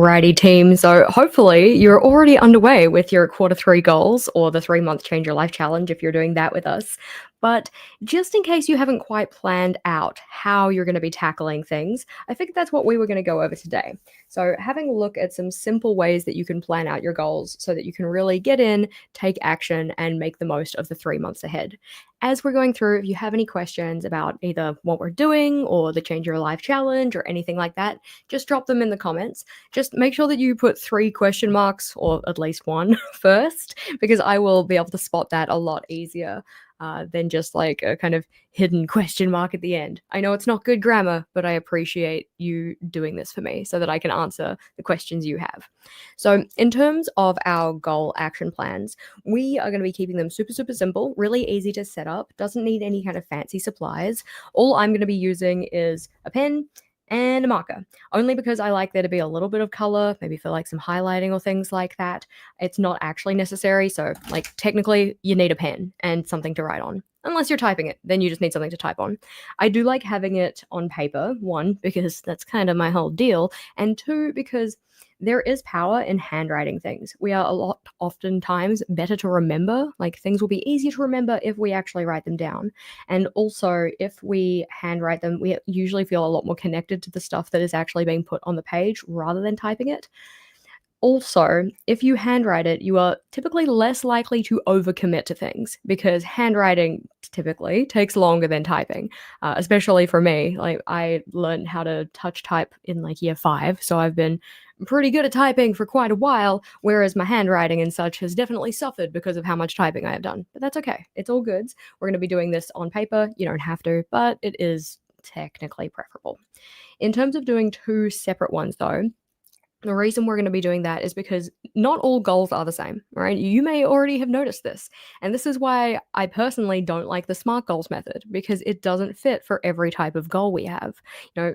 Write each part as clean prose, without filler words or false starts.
Alrighty, team. So hopefully you're already underway with your quarter 3 goals or the 3-month Change Your Life challenge if you're doing that with us. But just in case you haven't quite planned out how you're going to be tackling things, I think that's what we were going to go over today. So having a look at some simple ways that you can plan out your goals so that you can really get in, take action, and make the most of the 3 months ahead. As we're going through, if you have any questions about either what we're doing or the Change Your Life challenge or anything like that, just drop them in the comments. Just make sure that you put 3 question marks or at least one first, because I will be able to spot that a lot easier than just like a kind of hidden question mark at the end. I know it's not good grammar, but I appreciate you doing this for me so that I can answer the questions you have. So in terms of our goal action plans, we are going to be keeping them super, super simple, really easy to set up, doesn't need any kind of fancy supplies. All I'm going to be using is a pen and a marker, only because I like there to be a little bit of color, maybe for like some highlighting or things like that. It's not actually necessary. So like technically you need a pen and something to write on. Unless you're typing it, then you just need something to type on. I do like having it on paper, one, because that's kind of my whole deal, and two, because there is power in handwriting things. We are a lot oftentimes better to remember. Like things will be easier to remember if we actually write them down. And also, if we handwrite them, we usually feel a lot more connected to the stuff that is actually being put on the page rather than typing it. Also, if you handwrite it, you are typically less likely to overcommit to things because handwriting typically takes longer than typing, especially for me. Like I learned how to touch type in like year 5, so I've been pretty good at typing for quite a while, whereas my handwriting and such has definitely suffered because of how much typing I have done. But that's okay. It's all good. We're going to be doing this on paper. You don't have to, but it is technically preferable. In terms of doing 2 separate ones though, the reason we're going to be doing that is because not all goals are the same, right? You may already have noticed this. And this is why I personally don't like the SMART goals method, because it doesn't fit for every type of goal we have.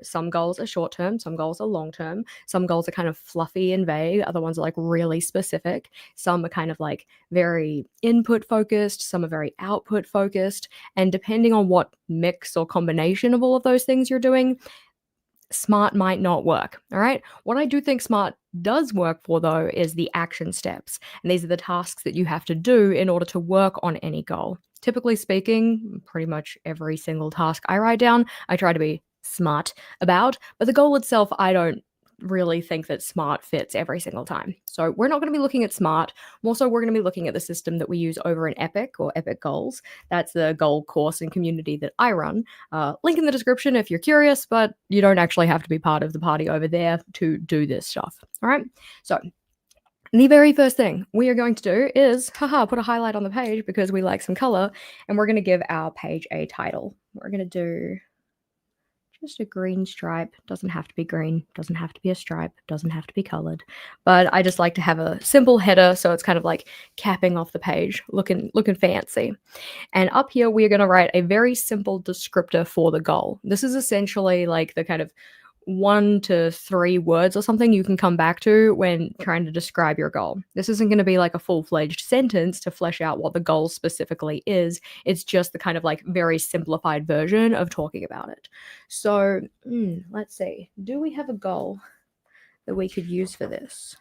Some goals are short term, some goals are long term, some goals are kind of fluffy and vague, other ones are like really specific, some are kind of like very input focused, some are very output focused. And depending on what mix or combination of all of those things you're doing, SMART might not work. All right. What I do think SMART does work for, though, is the action steps. And these are the tasks that you have to do in order to work on any goal. Typically speaking, pretty much every single task I write down, I try to be smart about. But the goal itself, I don't really think that SMART fits every single time. So we're not going to be looking at SMART. More so, we're going to be looking at the system that we use over in Epic or Epic Goals. That's the goal course and community that I run. Link in the description if you're curious, but you don't actually have to be part of the party over there to do this stuff. All right. So the very first thing we are going to do is, put a highlight on the page because we like some color, and we're going to give our page a title. We're going to do just a green stripe. Doesn't have to be green, doesn't have to be a stripe, doesn't have to be colored. But I just like to have a simple header, so it's kind of like capping off the page, looking fancy. And up here, we're going to write a very simple descriptor for the goal. This is essentially like the kind of 1 to 3 words or something you can come back to when trying to describe your goal. This isn't going to be like a full-fledged sentence to flesh out what the goal specifically is. It's just the kind of like very simplified version of talking about it. So let's see. Do we have a goal that we could use for this?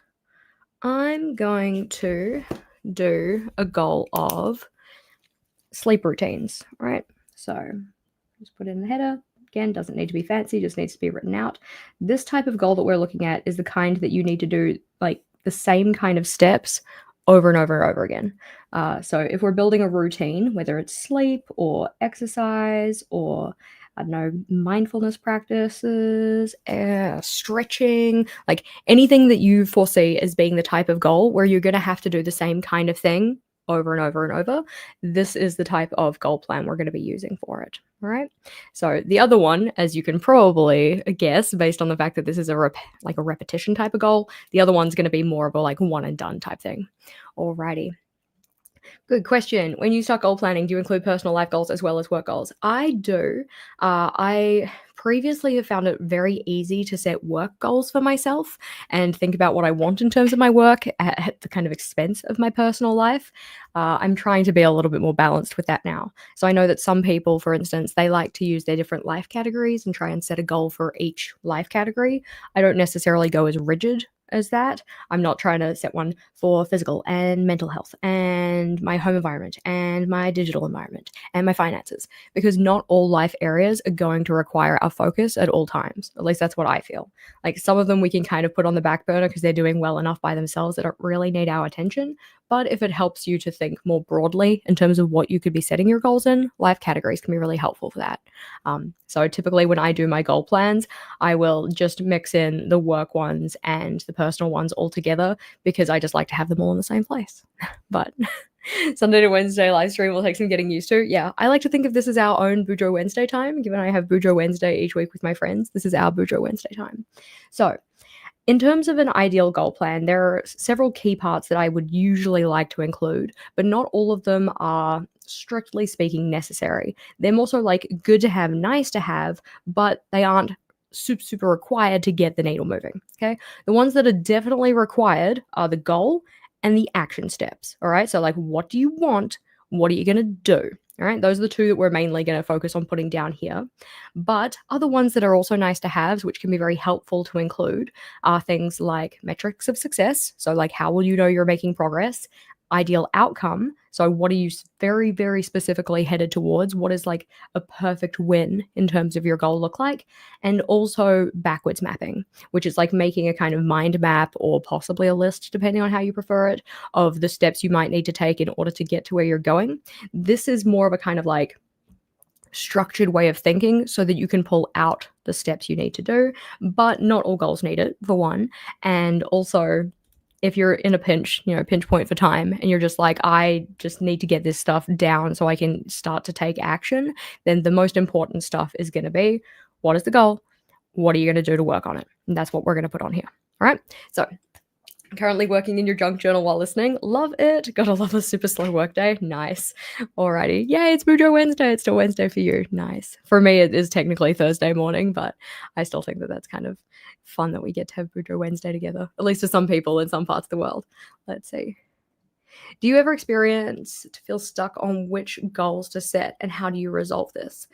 I'm going to do a goal of sleep routines, right? So just put it in the header. Again, doesn't need to be fancy, just needs to be written out. This type of goal that we're looking at is the kind that you need to do like the same kind of steps over and over and over again. So if we're building a routine, whether it's sleep or exercise or I don't know, mindfulness practices, stretching, like anything that you foresee as being the type of goal where you're going to have to do the same kind of thing over and over and over, this is the type of goal plan we're going to be using for it. All right. So the other one, as you can probably guess, based on the fact that this is a repetition type of goal, the other one's going to be more of a like one and done type thing. Alrighty. Good question. When you start goal planning, do you include personal life goals as well as work goals? I do. I previously have found it very easy to set work goals for myself and think about what I want in terms of my work at the kind of expense of my personal life. I'm trying to be a little bit more balanced with that now. So I know that some people, for instance, they like to use their different life categories and try and set a goal for each life category. I don't necessarily go as rigid as that. I'm not trying to set one for physical and mental health and my home environment and my digital environment and my finances, because not all life areas are going to require our focus at all times. At least that's what I feel. Like some of them we can kind of put on the back burner because they're doing well enough by themselves that don't really need our attention. But if it helps you to think more broadly in terms of what you could be setting your goals in, life categories can be really helpful for that. So typically when I do my goal plans, I will just mix in the work ones and the personal ones all together because I just like to have them all in the same place. But Sunday to Wednesday live stream will take some getting used to. Yeah, I like to think of this as our own Boudreaux Wednesday time. Given I have Boudreaux Wednesday each week with my friends, this is our Boudreaux Wednesday time. So in terms of an ideal goal plan, there are several key parts that I would usually like to include, but not all of them are strictly speaking necessary. They're more so like good to have, nice to have, but they aren't super required to get the needle moving. Okay. The ones that are definitely required are the goal and the action steps. All right. So, like, what do you want? What are you going to do? All right. Those are the two that we're mainly going to focus on putting down here. But other ones that are also nice to have, which can be very helpful to include, are things like metrics of success. So, like, how will you know you're making progress? Ideal outcome. So, what are you very, very specifically headed towards? What is like a perfect win in terms of your goal look like? And also backwards mapping, which is like making a kind of mind map or possibly a list, depending on how you prefer it, of the steps you might need to take in order to get to where you're going. This is more of a kind of like structured way of thinking so that you can pull out the steps you need to do, but not all goals need it, for one. And also, if you're in a pinch, pinch point for time, and you're just like, I just need to get this stuff down so I can start to take action, then the most important stuff is going to be, what is the goal? What are you going to do to work on it? And that's what we're going to put on here. All right. So currently working in your junk journal while listening. Love it. Gotta love a super slow work day. Nice. Alrighty. Yay, it's Boudreaux Wednesday. It's still Wednesday for you. Nice. For me, it is technically Thursday morning, but I still think that that's kind of fun that we get to have Boudreaux Wednesday together, at least to some people in some parts of the world. Let's see. Do you ever experience to feel stuck on which goals to set, and how do you resolve this?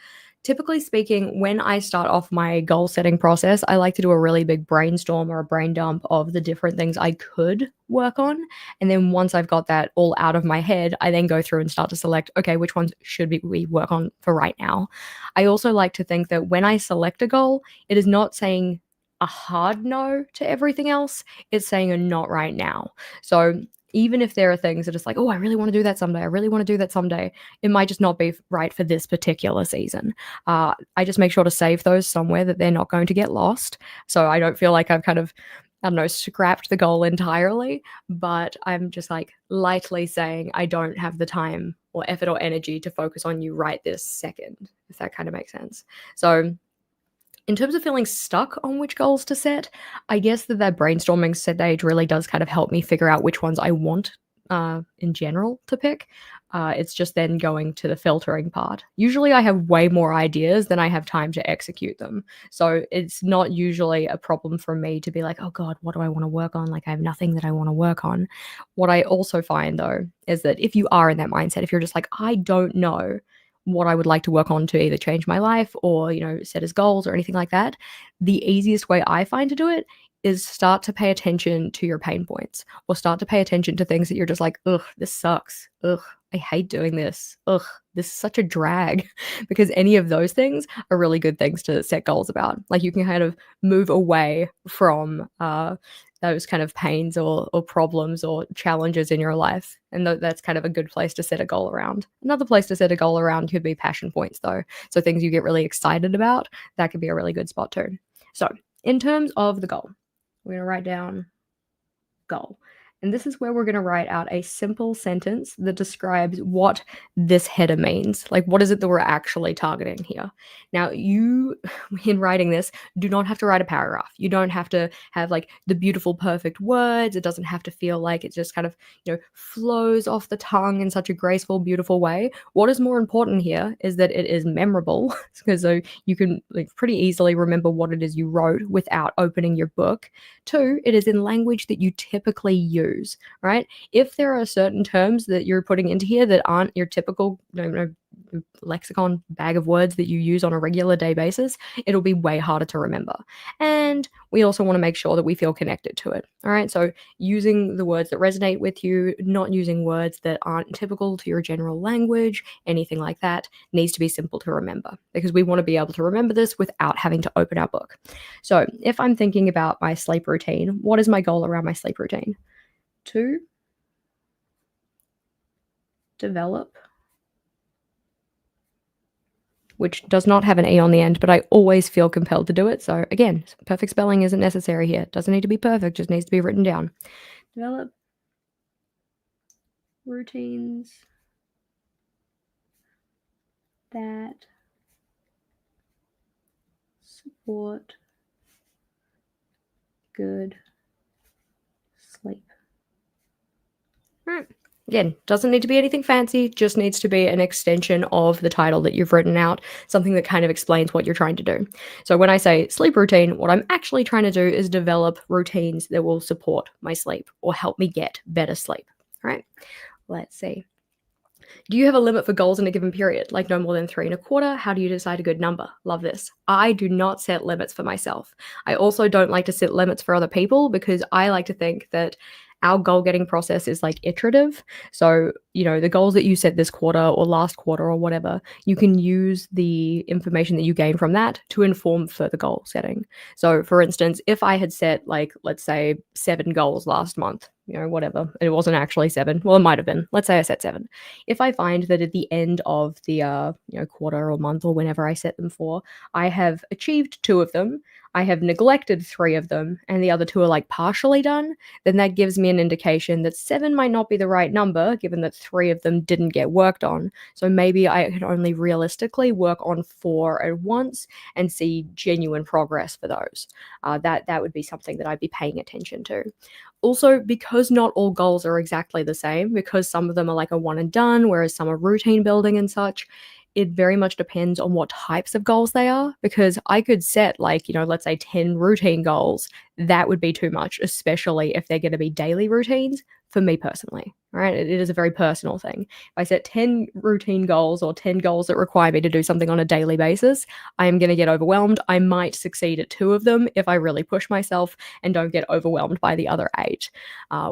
Typically speaking, when I start off my goal setting process, I like to do a really big brainstorm or a brain dump of the different things I could work on. And then once I've got that all out of my head, I then go through and start to select, okay, which ones should we work on for right now? I also like to think that when I select a goal, it is not saying a hard no to everything else, it's saying a not right now. So even if there are things that it's like, oh, I really want to do that someday, I really want to do that someday, it might just not be right for this particular season. I just make sure to save those somewhere that they're not going to get lost. So I don't feel like I've kind of, I don't know, scrapped the goal entirely, but I'm just like lightly saying I don't have the time or effort or energy to focus on you right this second, if that kind of makes sense. So in terms of feeling stuck on which goals to set, I guess that brainstorming stage really does kind of help me figure out which ones I want in general to pick. It's just then going to the filtering part. Usually I have way more ideas than I have time to execute them. So it's not usually a problem for me to be like, oh God, what do I want to work on? Like I have nothing that I want to work on. What I also find though, is that if you are in that mindset, if you're just like, I don't know what I would like to work on to either change my life or, set as goals or anything like that, the easiest way I find to do it is start to pay attention to your pain points, or start to pay attention to things that you're just like, ugh, this sucks. Ugh, I hate doing this. Ugh, this is such a drag. Because any of those things are really good things to set goals about. Like you can kind of move away from those kind of pains or problems or challenges in your life. And that's kind of a good place to set a goal around. Another place to set a goal around could be passion points though. So things you get really excited about, that could be a really good spot too. So in terms of the goal, we're going to write down goal. And this is where we're going to write out a simple sentence that describes what this header means. Like, what is it that we're actually targeting here? Now, you, in writing this, do not have to write a paragraph. You don't have to have like the beautiful, perfect words. It doesn't have to feel like it just kind of, flows off the tongue in such a graceful, beautiful way. What is more important here is that it is memorable, because so you can like pretty easily remember what it is you wrote without opening your book. Two, it is in language that you typically use, right? If there are certain terms that you're putting into here that aren't your typical, lexicon bag of words that you use on a regular day basis, it'll be way harder to remember. And we also want to make sure that we feel connected to it. All right. So using the words that resonate with you, not using words that aren't typical to your general language, anything like that, needs to be simple to remember because we want to be able to remember this without having to open our book. So if I'm thinking about my sleep routine, what is my goal around my sleep routine? To develop, which does not have an E on the end, but I always feel compelled to do it. So again, perfect spelling isn't necessary here. It doesn't need to be perfect, just needs to be written down. Develop routines that support good sleep. All right. Again, doesn't need to be anything fancy, just needs to be an extension of the title that you've written out, something that kind of explains what you're trying to do. So when I say sleep routine, what I'm actually trying to do is develop routines that will support my sleep or help me get better sleep. All right, let's see. Do you have a limit for goals in a given period, like no more than 3.25? How do you decide a good number? Love this. I do not set limits for myself. I also don't like to set limits for other people because I like to think that our goal getting process is like iterative. So, the goals that you set this quarter or last quarter or whatever, you can use the information that you gain from that to inform further goal setting. So, for instance, if I had set, like, let's say 7 goals last month, whatever, it wasn't actually 7. Well, it might have been. Let's say I set 7. If I find that at the end of the quarter or month or whenever I set them for, I have achieved 2 of them, I have neglected 3 of them, and the other 2 are like partially done, then that gives me an indication that 7 might not be the right number, given that 3 of them didn't get worked on. So maybe I could only realistically work on 4 at once and see genuine progress for those. That would be something that I'd be paying attention to. Also, because not all goals are exactly the same, because some of them are like a one and done, whereas some are routine building and such, it very much depends on what types of goals they are. Because I could set, like, let's say 10 routine goals. That would be too much, especially if they're going to be daily routines for me personally. All right. It is a very personal thing. If I set 10 routine goals or 10 goals that require me to do something on a daily basis, I am going to get overwhelmed. I might succeed at 2 of them if I really push myself and don't get overwhelmed by the other 8.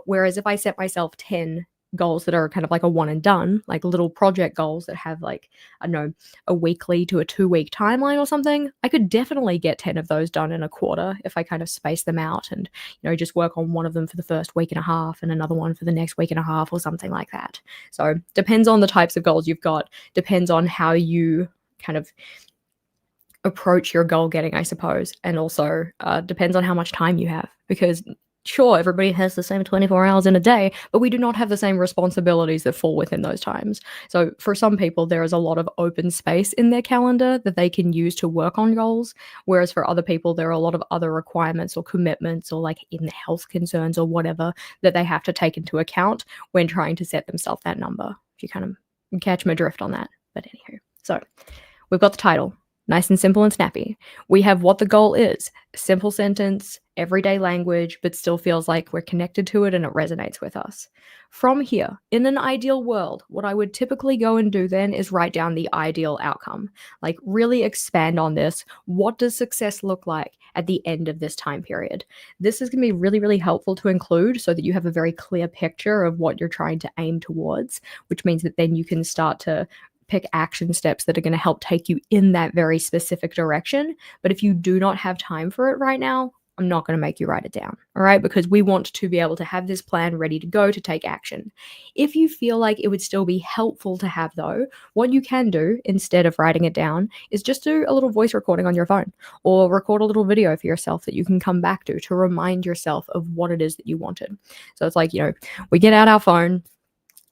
Whereas if I set myself 10 goals that are kind of like a one and done, like little project goals that have, like, I don't know, a weekly to a 2-week timeline or something, I could definitely get 10 of those done in a quarter if I kind of space them out and, just work on one of them for the first week and a half and another one for the next week and a half or something like that. So depends on the types of goals you've got, depends on how you kind of approach your goal getting, I suppose, and also depends on how much time you have, because sure, everybody has the same 24 hours in a day, but we do not have the same responsibilities that fall within those times. So for some people, there is a lot of open space in their calendar that they can use to work on goals, whereas for other people, there are a lot of other requirements or commitments or like in health concerns or whatever that they have to take into account when trying to set themselves that number. If you kind of catch my drift on that. But anywho, so we've got the title. Nice and simple and snappy. We have what the goal is. Simple sentence, everyday language, but still feels like we're connected to it and it resonates with us. From here, in an ideal world, what I would typically go and do then is write down the ideal outcome. Like, really expand on this. What does success look like at the end of this time period? This is going to be really, really helpful to include so that you have a very clear picture of what you're trying to aim towards, which means that then you can start to pick action steps that are going to help take you in that very specific direction. But if you do not have time for it right now, I'm not going to make you write it down, all right? Because we want to be able to have this plan ready to go to take action. If you feel like it would still be helpful to have, though, what you can do instead of writing it down is just do a little voice recording on your phone or record a little video for yourself that you can come back to remind yourself of what it is that you wanted. So it's like, we get out our phone,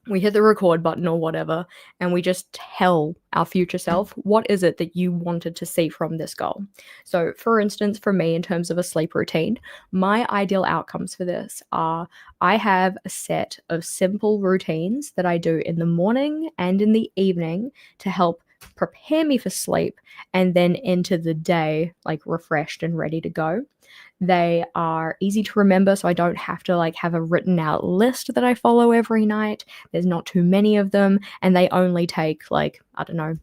we hit the record button or whatever, and we just tell our future self, what is it that you wanted to see from this goal? So for instance, for me, in terms of a sleep routine, my ideal outcomes for this are I have a set of simple routines that I do in the morning and in the evening to help prepare me for sleep, and then enter the day like refreshed and ready to go. They are easy to remember, so I don't have to like have a written out list that I follow every night. There's not too many of them, and they only take like, I don't know,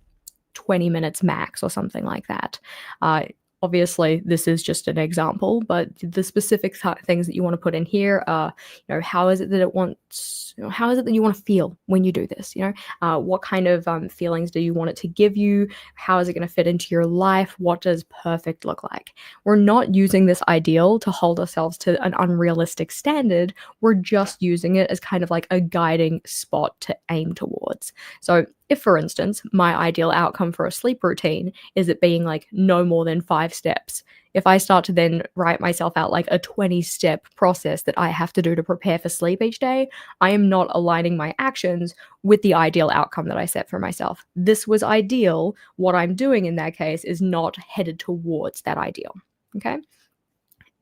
20 minutes max or something like that. Uh, Obviously, this is just an example, but the specific things that you want to put in here are, how is it that it wants, how is it that you want to feel when you do this? What kind of feelings do you want it to give you? How is it going to fit into your life? What does perfect look like? We're not using this ideal to hold ourselves to an unrealistic standard. We're just using it as kind of like a guiding spot to aim towards. So if, for instance, my ideal outcome for a sleep routine is it being like no more than 5 steps, if I start to then write myself out like a 20-step process that I have to do to prepare for sleep each day, I am not aligning my actions with the ideal outcome that I set for myself. This was ideal. What I'm doing in that case is not headed towards that ideal. Okay?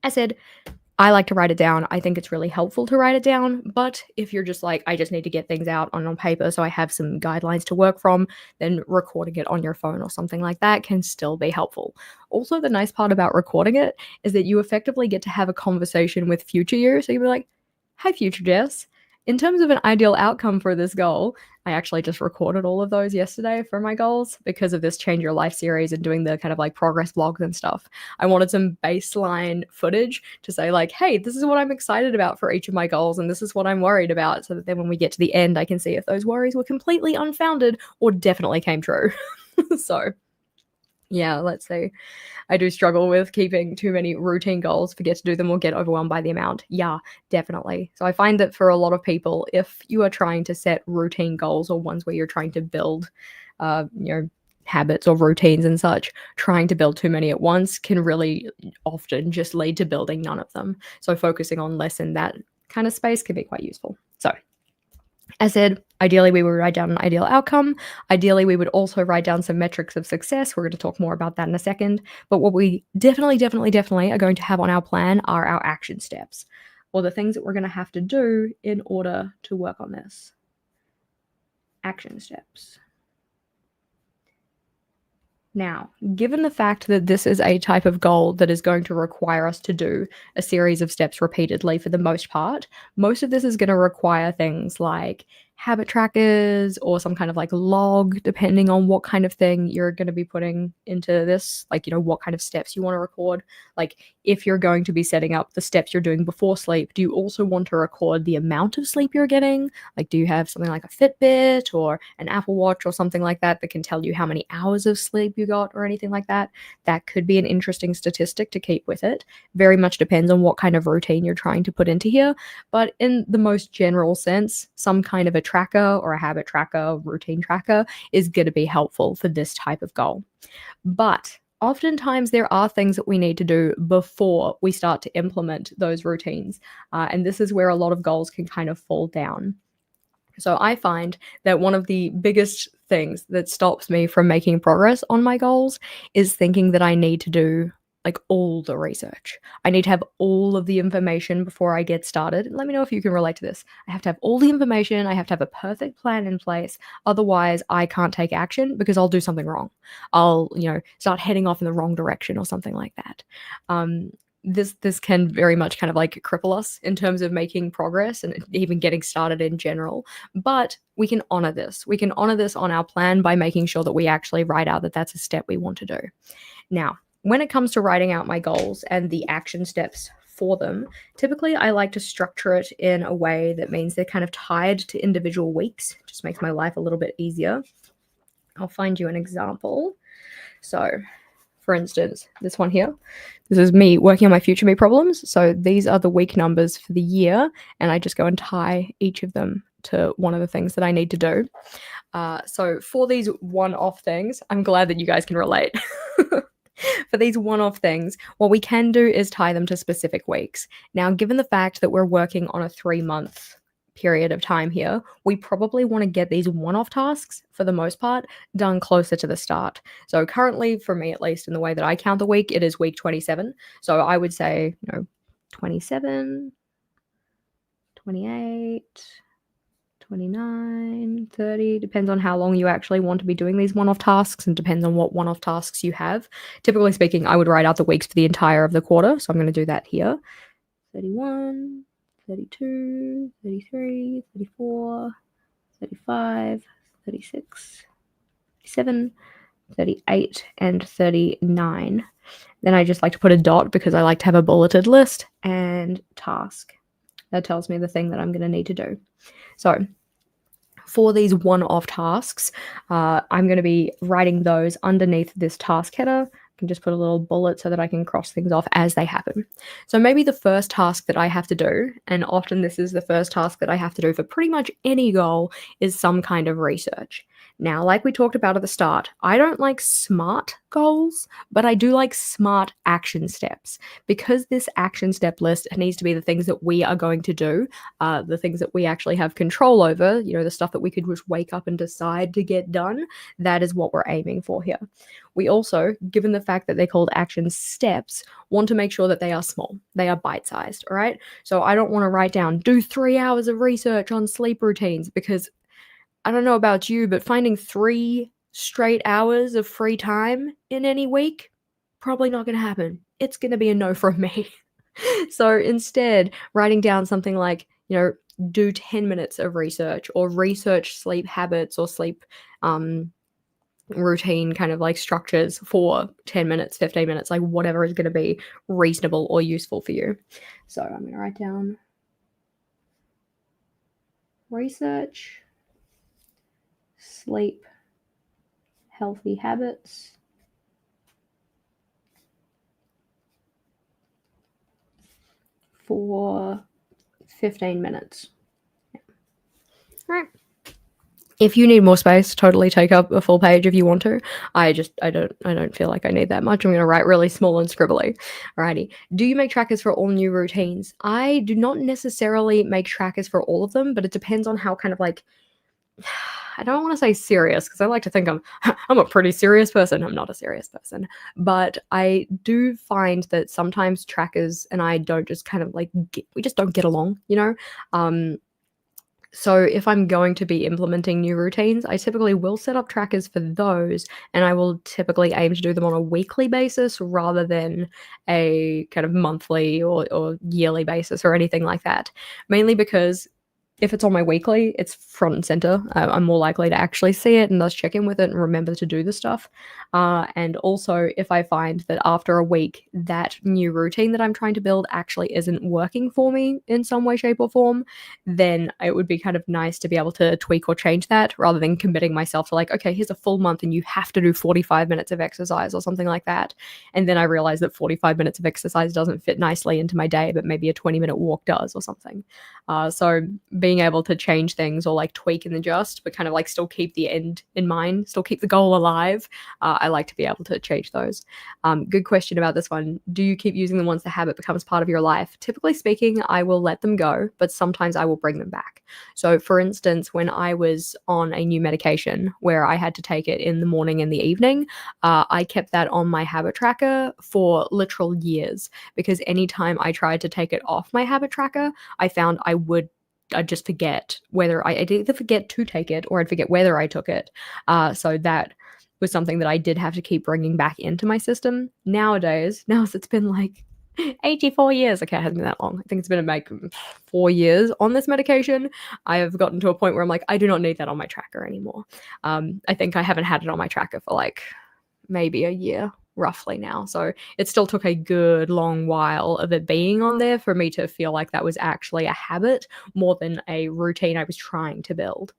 I said, I like to write it down. I think it's really helpful to write it down. But if you're just like, I just need to get things out on paper so I have some guidelines to work from, then recording it on your phone or something like that can still be helpful. Also, the nice part about recording it is that you effectively get to have a conversation with future you. So you'll be like, hi, future Jess. In terms of an ideal outcome for this goal, I actually just recorded all of those yesterday for my goals because of this Change Your Life series and doing the kind of like progress vlogs and stuff. I wanted some baseline footage to say like, hey, this is what I'm excited about for each of my goals and this is what I'm worried about, so that then when we get to the end, I can see if those worries were completely unfounded or definitely came true. So yeah, let's see. I do struggle with keeping too many routine goals, forget to do them, or get overwhelmed by the amount. Yeah, definitely. So I find that for a lot of people, if you are trying to set routine goals or ones where you're trying to build, habits or routines and such, trying to build too many at once can really often just lead to building none of them. So focusing on less in that kind of space can be quite useful. So I said, ideally, we would write down an ideal outcome. Ideally, we would also write down some metrics of success. We're going to talk more about that in a second. But what we definitely are going to have on our plan are our action steps, or the things that we're going to have to do in order to work on this. Action steps. Now, given the fact that this is a type of goal that is going to require us to do a series of steps repeatedly for the most part, most of this is going to require things like habit trackers or some kind of like log, depending on what kind of thing you're going to be putting into this, like, what kind of steps you want to record. Like, if you're going to be setting up the steps you're doing before sleep, do you also want to record the amount of sleep you're getting? Like, do you have something like a Fitbit or an Apple Watch or something like that that can tell you how many hours of sleep you got or anything like that? That could be an interesting statistic to keep with it. Very much depends on what kind of routine you're trying to put into here. But in the most general sense, some kind of a tracker or a habit tracker, routine tracker is going to be helpful for this type of goal. But oftentimes there are things that we need to do before we start to implement those routines. And this is where a lot of goals can kind of fall down. So I find that one of the biggest things that stops me from making progress on my goals is thinking that I need to do like all the research. I need to have all of the information before I get started. Let me know if you can relate to this. I have to have all the information. I have to have a perfect plan in place. Otherwise, I can't take action because I'll do something wrong. I'll, start heading off in the wrong direction or something like that. This can very much kind of like cripple us in terms of making progress and even getting started in general. But we can honor this. We can honor this on our plan by making sure that we actually write out that that's a step we want to do. Now, when it comes to writing out my goals and the action steps for them, typically I like to structure it in a way that means they're kind of tied to individual weeks. It just makes my life a little bit easier. I'll find you an example. So, for instance, this one here, this is me working on my future me problems. So these are the week numbers for the year, and I just go and tie each of them to one of the things that I need to do. So for these one-off things, I'm glad that you guys can relate. For these one-off things, what we can do is tie them to specific weeks. Now, given the fact that we're working on a 3-month period of time here, we probably want to get these one-off tasks, for the most part, done closer to the start. So currently, for me at least, in the way that I count the week, it is week 27. So I would say, 27, 28, 29, 30, depends on how long you actually want to be doing these one-off tasks and depends on what one-off tasks you have. Typically speaking, I would write out the weeks for the entire of the quarter, so I'm going to do that here. 31, 32, 33, 34, 35, 36, 37, 38, and 39. Then I just like to put a dot because I like to have a bulleted list and task. That tells me the thing that I'm going to need to do. So for these one-off tasks, I'm going to be writing those underneath this task header. I can just put a little bullet so that I can cross things off as they happen. So maybe the first task that I have to do, and often this is the first task that I have to do for pretty much any goal, is some kind of research. Now, like we talked about at the start, I don't like smart goals, but I do like smart action steps. Because this action step list needs to be the things that we are going to do, the things that we actually have control over, the stuff that we could just wake up and decide to get done. That is what we're aiming for here. We also, given the fact that they're called action steps, want to make sure that they are small. They are bite-sized, all right? So I don't want to write down, do 3 hours of research on sleep routines, because I don't know about you, but finding 3 straight hours of free time in any week, probably not going to happen. It's going to be a no from me. So instead, writing down something like, do 10 minutes of research or research sleep habits or sleep routine kind of like structures for 10 minutes, 15 minutes, like whatever is going to be reasonable or useful for you. So I'm going to write down research, sleep, healthy habits, for 15 minutes. Yeah. All right. If you need more space, totally take up a full page if you want to. I don't feel like I need that much. I'm going to write really small and scribbly. Alrighty. Do you make trackers for all new routines? I do not necessarily make trackers for all of them, but it depends on how kind of like, I don't want to say serious because I like to think I'm a pretty serious person. I'm not a serious person, but I do find that sometimes trackers and I don't just kind of like we just don't get along, So if I'm going to be implementing new routines, I typically will set up trackers for those, and I will typically aim to do them on a weekly basis rather than a kind of monthly or yearly basis or anything like that. Mainly because if it's on my weekly, it's front and center. I'm more likely to actually see it and thus check in with it and remember to do the stuff. And also, if I find that after a week, that new routine that I'm trying to build actually isn't working for me in some way, shape, or form, then it would be kind of nice to be able to tweak or change that rather than committing myself to like, okay, here's a full month and you have to do 45 minutes of exercise or something like that. And then I realize that 45 minutes of exercise doesn't fit nicely into my day, but maybe a 20-minute walk does or something. So being able to change things or like tweak and adjust, but kind of like still keep the end in mind, still keep the goal alive. I like to be able to change those. Good question about this one. Do you keep using them once the habit becomes part of your life? Typically speaking, I will let them go, but sometimes I will bring them back. So for instance, when I was on a new medication where I had to take it in the morning and the evening, I kept that on my habit tracker for literal years because anytime I tried to take it off my habit tracker, I found I'd just forget whether I'd either forget to take it or I'd forget whether I took it. So that was something that I did have to keep bringing back into my system. Nowadays, now it's been like 84 years. Okay, it hasn't been that long. I think it's been like 4 years on this medication. I have gotten to a point where I'm like, I do not need that on my tracker anymore. I think I haven't had it on my tracker for like maybe a year roughly now. So it still took a good long while of it being on there for me to feel like that was actually a habit more than a routine I was trying to build.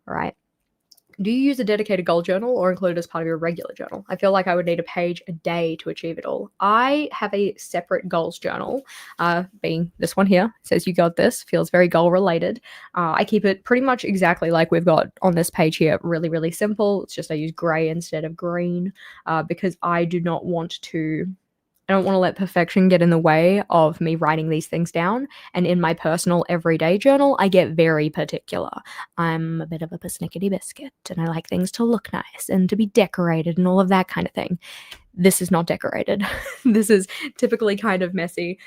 All right. Do you use a dedicated goal journal or include it as part of your regular journal? I feel like I would need a page a day to achieve it all. I have a separate goals journal, being this one here. It says you got this, feels very goal related. I keep it pretty much exactly like we've got on this page here. Really, really simple. It's just I use gray instead of green because I don't want to let perfection get in the way of me writing these things down. And in my personal everyday journal, I get very particular. I'm a bit of a persnickety biscuit and I like things to look nice and to be decorated and all of that kind of thing. This is not decorated. This is typically kind of messy.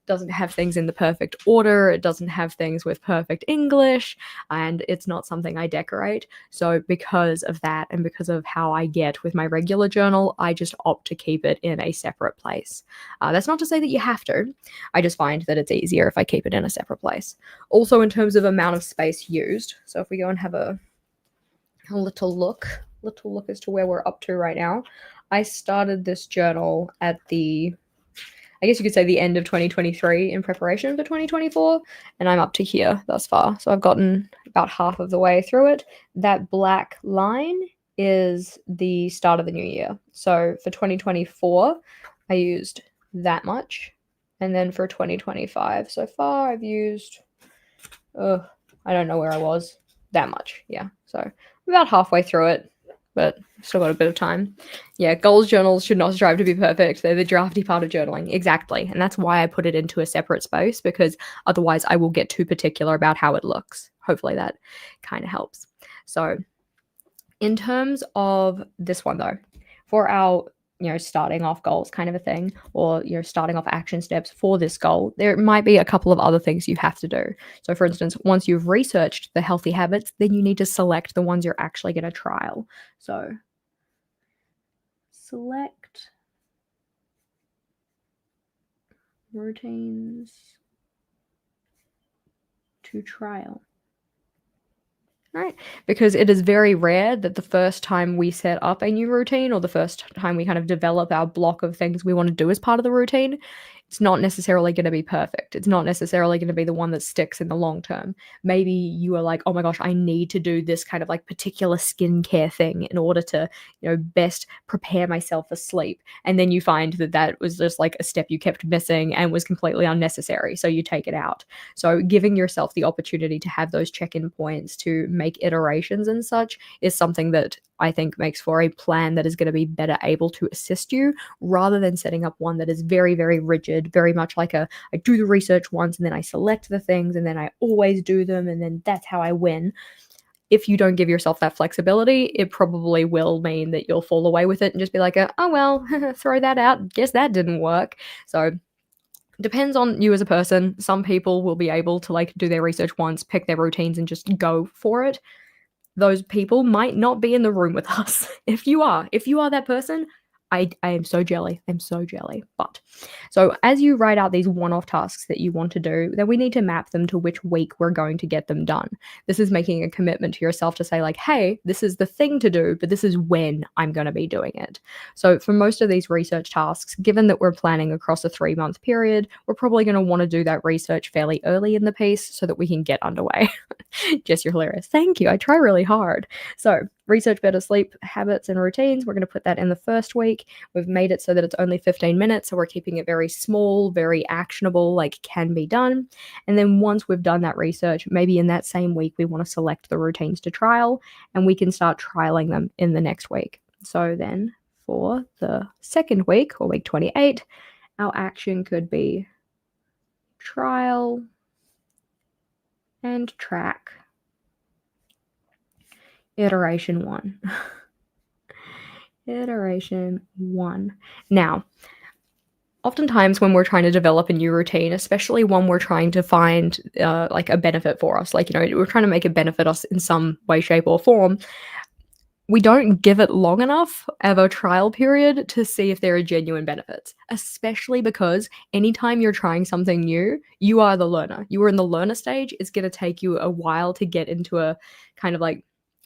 doesn't have things in the perfect order. It doesn't have things with perfect English, and it's not something I decorate. So because of that, and because of how I get with my regular journal, I just opt to keep it in a separate place. That's not to say that you have to. I just find that it's easier if I keep it in a separate place. Also, in terms of amount of space used, so if we go and have a little look as to where we're up to right now. I started this journal at the, I guess you could say, the end of 2023 in preparation for 2024, and I'm up to here thus far. So I've gotten about half of the way through it. That black line is the start of the new year. So for 2024, I used that much. And then for 2025, so far I've used, I don't know where I was, that much. Yeah. So about halfway through it, but still got a bit of time. Yeah, goals journals should not strive to be perfect. They're the drafty part of journaling. Exactly. And that's why I put it into a separate space, because otherwise I will get too particular about how it looks. Hopefully that kind of helps. So in terms of this one though, for our starting off goals kind of a thing, or starting off action steps for this goal, there might be a couple of other things you have to do. So for instance, once you've researched the healthy habits, then you need to select the ones you're actually going to trial. So select routines to trial. Right? Because it is very rare that the first time we set up a new routine, or the first time we kind of develop our block of things we want to do as part of the routine, it's not necessarily going to be perfect. It's not necessarily going to be the one that sticks in the long term. Maybe you are like, oh my gosh, I need to do this kind of like particular skincare thing in order to, best prepare myself for sleep. And then you find that that was just like a step you kept missing and was completely unnecessary. So you take it out. So giving yourself the opportunity to have those check-in points, to make iterations and such, is something that I think makes for a plan that is going to be better able to assist you, rather than setting up one that is very, very rigid, very much like I do the research once and then I select the things and then I always do them and then that's how I win. If you don't give yourself that flexibility, it probably will mean that you'll fall away with it and just be like, oh, well, throw that out. Guess that didn't work. So depends on you as a person. Some people will be able to do their research once, pick their routines and just go for it. Those people might not be in the room with us. If you are that person, I am so jelly. I'm so jelly. But so as you write out these one-off tasks that you want to do, then we need to map them to which week we're going to get them done. This is making a commitment to yourself to say hey, this is the thing to do, but this is when I'm going to be doing it. So for most of these research tasks, given that we're planning across a 3-month period, we're probably going to want to do that research fairly early in the piece so that we can get underway. Jess, you're hilarious. Thank you. I try really hard. So research better sleep habits and routines. We're going to put that in the first week. We've made it so that it's only 15 minutes. So we're keeping it very small, very actionable, can be done. And then once we've done that research, maybe in that same week, we want to select the routines to trial, and we can start trialing them in the next week. So then for the second week, or week 28, our action could be trial and track iteration 1. Iteration 1. Now, oftentimes when we're trying to develop a new routine, especially one we're trying to find a benefit for us, we're trying to make it benefit us in some way, shape, or form, we don't give it long enough of a trial period to see if there are genuine benefits, especially because anytime you're trying something new, you are the learner. You are in the learner stage. It's going to take you a while to get into a kind of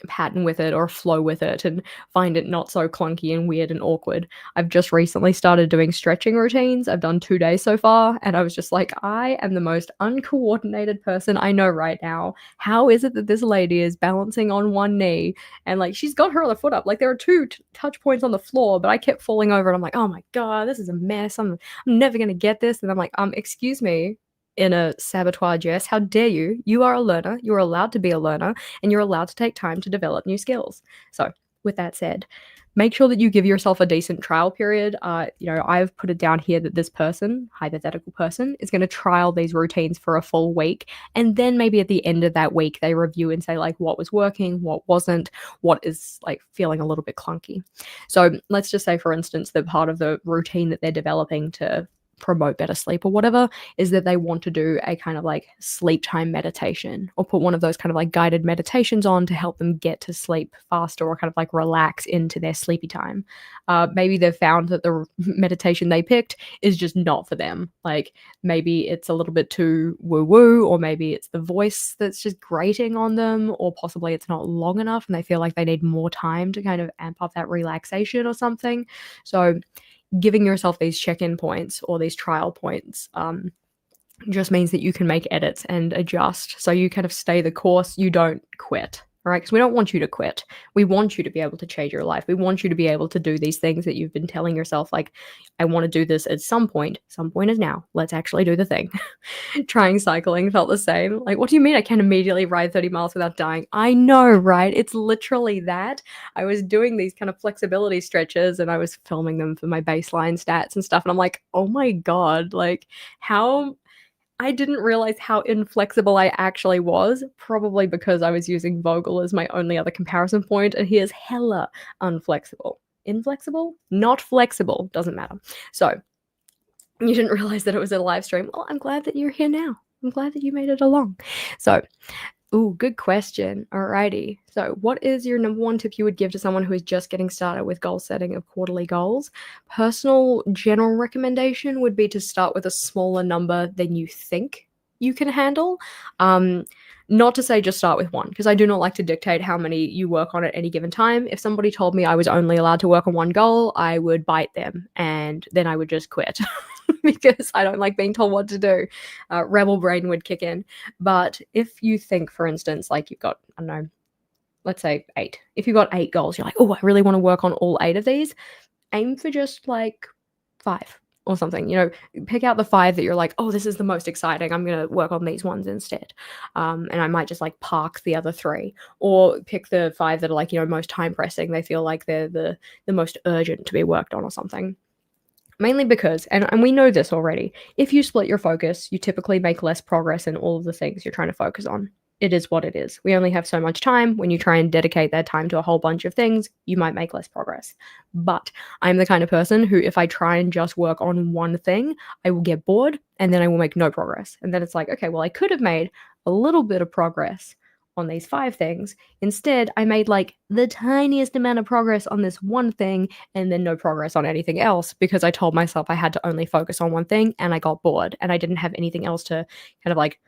pattern with it or flow with it and find it not so clunky and weird and awkward. I've just recently started doing stretching routines. I've done 2 days so far, and I was just like, I am the most uncoordinated person I know right now. How is it that this lady is balancing on one knee and she's got her other foot up? There are 2 touch points on the floor, but I kept falling over and I'm like, oh my god, this is a mess. I'm never gonna get this. And I'm like, excuse me, in a saboteur, Jess, how dare you? You are a learner. You're allowed to be a learner, and you're allowed to take time to develop new skills. So with that said, make sure that you give yourself a decent trial period. I've put it down here that this person, hypothetical person, is going to trial these routines for a full week. And then maybe at the end of that week, they review and say what was working, what wasn't, what is feeling a little bit clunky. So let's just say, for instance, that part of the routine that they're developing to promote better sleep or whatever, is that they want to do a kind of like sleep time meditation or put one of those kind of like guided meditations on to help them get to sleep faster or kind of like relax into their sleepy time. Maybe they've found that the meditation they picked is just not for them. Like maybe it's a little bit too woo woo, or maybe it's the voice that's just grating on them, or possibly it's not long enough and they feel like they need more time to kind of amp up that relaxation or something. So, giving yourself these check in points or these trial points just means that you can make edits and adjust. So you kind of stay the course, you don't quit, right? Because we don't want you to quit. We want you to be able to change your life. We want you to be able to do these things that you've been telling yourself, like, I want to do this at some point. Some point is now. Let's actually do the thing. Trying cycling felt the same. Like, what do you mean I can immediately ride 30 miles without dying? I know, right? It's literally that. I was doing these kind of flexibility stretches and I was filming them for my baseline stats and stuff. And I'm like, oh my God, like, how I didn't realize how inflexible I actually was, probably because I was using Vogel as my only other comparison point, and he is hella unflexible. Inflexible? Not flexible. Doesn't matter. So, you didn't realize that it was a live stream. Well, I'm glad that you're here now. I'm glad that you made it along. So, ooh, good question. Alrighty. So, what is your number one tip you would give to someone who is just getting started with goal setting of quarterly goals? Personal general recommendation would be to start with a smaller number than you think you can handle. Not to say just start with one, because I do not like to dictate how many you work on at any given time. If somebody told me I was only allowed to work on one goal, I would bite them and then I would just quit because I don't like being told what to do. Rebel brain would kick in. But if you think, for instance, like you've got, I don't know, let's say 8. If you've got 8 goals, you're like, oh, I really want to work on all 8 of these. Aim for just like 5 or something, pick out the 5 that you're like, oh, this is the most exciting. I'm going to work on these ones instead. And I might just like park the other 3, or pick the 5 that are like, most time pressing. They feel like they're the most urgent to be worked on or something. Mainly because, and we know this already, if you split your focus, you typically make less progress in all of the things you're trying to focus on. It is what it is. We only have so much time. When you try and dedicate that time to a whole bunch of things, you might make less progress. But I'm the kind of person who, if I try and just work on one thing, I will get bored and then I will make no progress. And then it's like, okay, well, I could have made a little bit of progress on these 5 things. Instead, I made like the tiniest amount of progress on this one thing and then no progress on anything else because I told myself I had to only focus on one thing and I got bored and I didn't have anything else to kind of like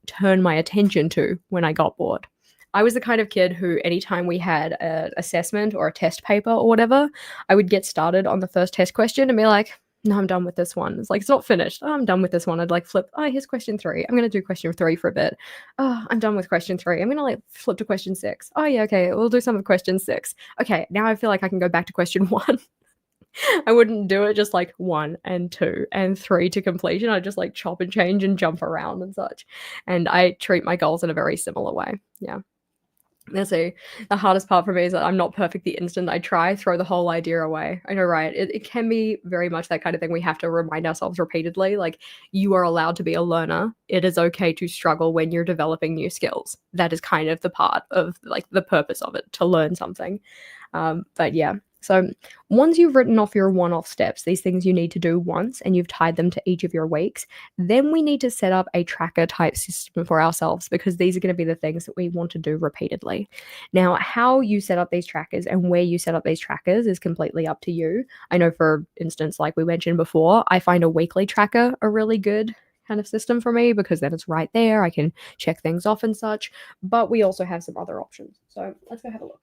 turn my attention to when I got bored. I was the kind of kid who, anytime we had an assessment or a test paper or whatever, I would get started on the first test question and be like, no, I'm done with this one. It's like, it's not finished. Oh, I'm done with this one. I'd like flip. Oh, here's question 3. I'm going to do question 3 for a bit. Oh, I'm done with question 3. I'm going to like flip to question 6. Oh, yeah, okay. We'll do some of question 6. Okay, now I feel like I can go back to question 1. I wouldn't do it just like 1 and 2 and 3 to completion. I'd just like chop and change and jump around and such. And I treat my goals in a very similar way. Yeah. The hardest part for me is that I'm not perfect the instant I try, throw the whole idea away. I know, right? It can be very much that kind of thing. We have to remind ourselves repeatedly, like, you are allowed to be a learner. It is okay to struggle when you're developing new skills. That is kind of the part of like the purpose of it, to learn something. But yeah. So once you've written off your one-off steps, these things you need to do once, and you've tied them to each of your weeks, then we need to set up a tracker type system for ourselves, because these are going to be the things that we want to do repeatedly. Now, how you set up these trackers and where you set up these trackers is completely up to you. I know, for instance, like we mentioned before, I find a weekly tracker a really good kind of system for me, because then it's right there. I can check things off and such, but we also have some other options. So let's go have a look.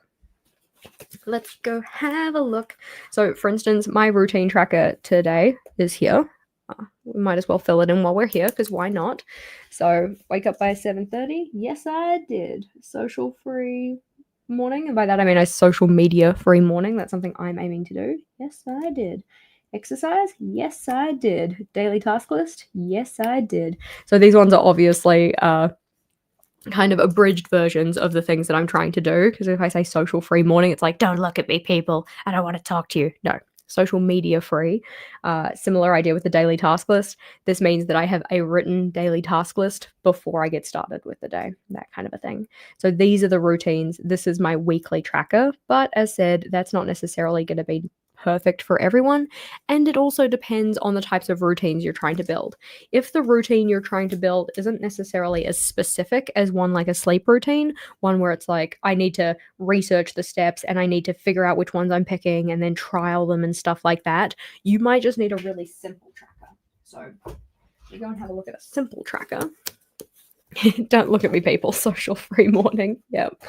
Let's go have a look. So, for instance, my routine tracker today is here. We might as well fill it in while we're here, because why not? So, wake up by 7:30. Yes, I did. Social free morning. And by that, I mean a social media free morning. That's something I'm aiming to do. Yes, I did. Exercise? Yes, I did. Daily task list? Yes, I did. So, these ones are obviously kind of abridged versions of the things that I'm trying to do, because if I say social free morning, it's like, don't look at me, people, I don't want to talk to you. No, social media free. Similar idea with the daily task list. This means that I have a written daily task list before I get started with the day, that kind of a thing. So these are the routines. This is my weekly tracker, but as said, that's not necessarily going to be perfect for everyone, and it also depends on the types of routines you're trying to build. If the routine you're trying to build isn't necessarily as specific as one like a sleep routine, one where it's like, I need to research the steps and I need to figure out which ones I'm picking and then trial them and stuff like that, you might just need a really simple tracker. So we go and have a look at a simple tracker. Don't look at me, people. Social free morning. Yep.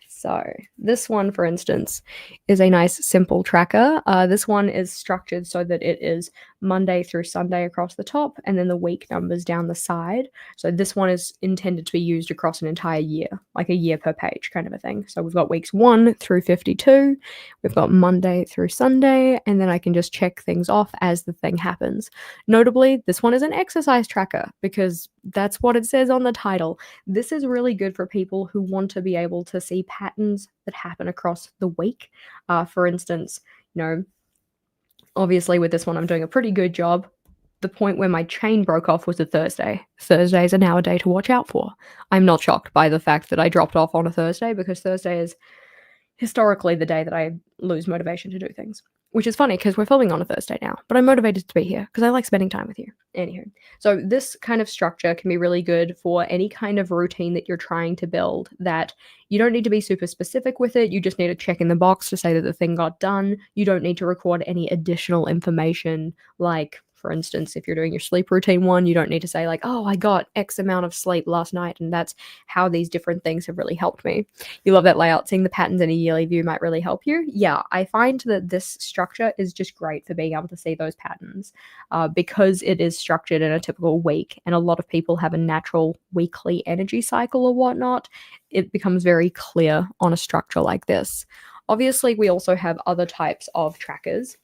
So this one, for instance, is a nice simple tracker. This one is structured so that it is Monday through Sunday across the top and then the week numbers down the side. So this one is intended to be used across an entire year, like a year per page kind of a thing. So we've got weeks 1 through 52. We've got Monday through Sunday, and then I can just check things off as the thing happens. Notably, this one is an exercise tracker because that's what it says on the title. This is really good for people who want to be able to see patterns that happen across the week. For instance, obviously with this one, I'm doing a pretty good job. The point where my chain broke off was a Thursday. Thursdays are now a day to watch out for. I'm not shocked by the fact that I dropped off on a Thursday because Thursday is historically the day that I lose motivation to do things. Which is funny because we're filming on a Thursday now, but I'm motivated to be here because I like spending time with you. Anywho, so this kind of structure can be really good for any kind of routine that you're trying to build that you don't need to be super specific with it. You just need to check in the box to say that the thing got done. You don't need to record any additional information like, for instance, if you're doing your sleep routine one, you don't need to say like, oh, I got X amount of sleep last night, and that's how these different things have really helped me. You love that layout. Seeing the patterns in a yearly view might really help you. Yeah, I find that this structure is just great for being able to see those patterns because it is structured in a typical week, and a lot of people have a natural weekly energy cycle or whatnot. It becomes very clear on a structure like this. Obviously, we also have other types of trackers.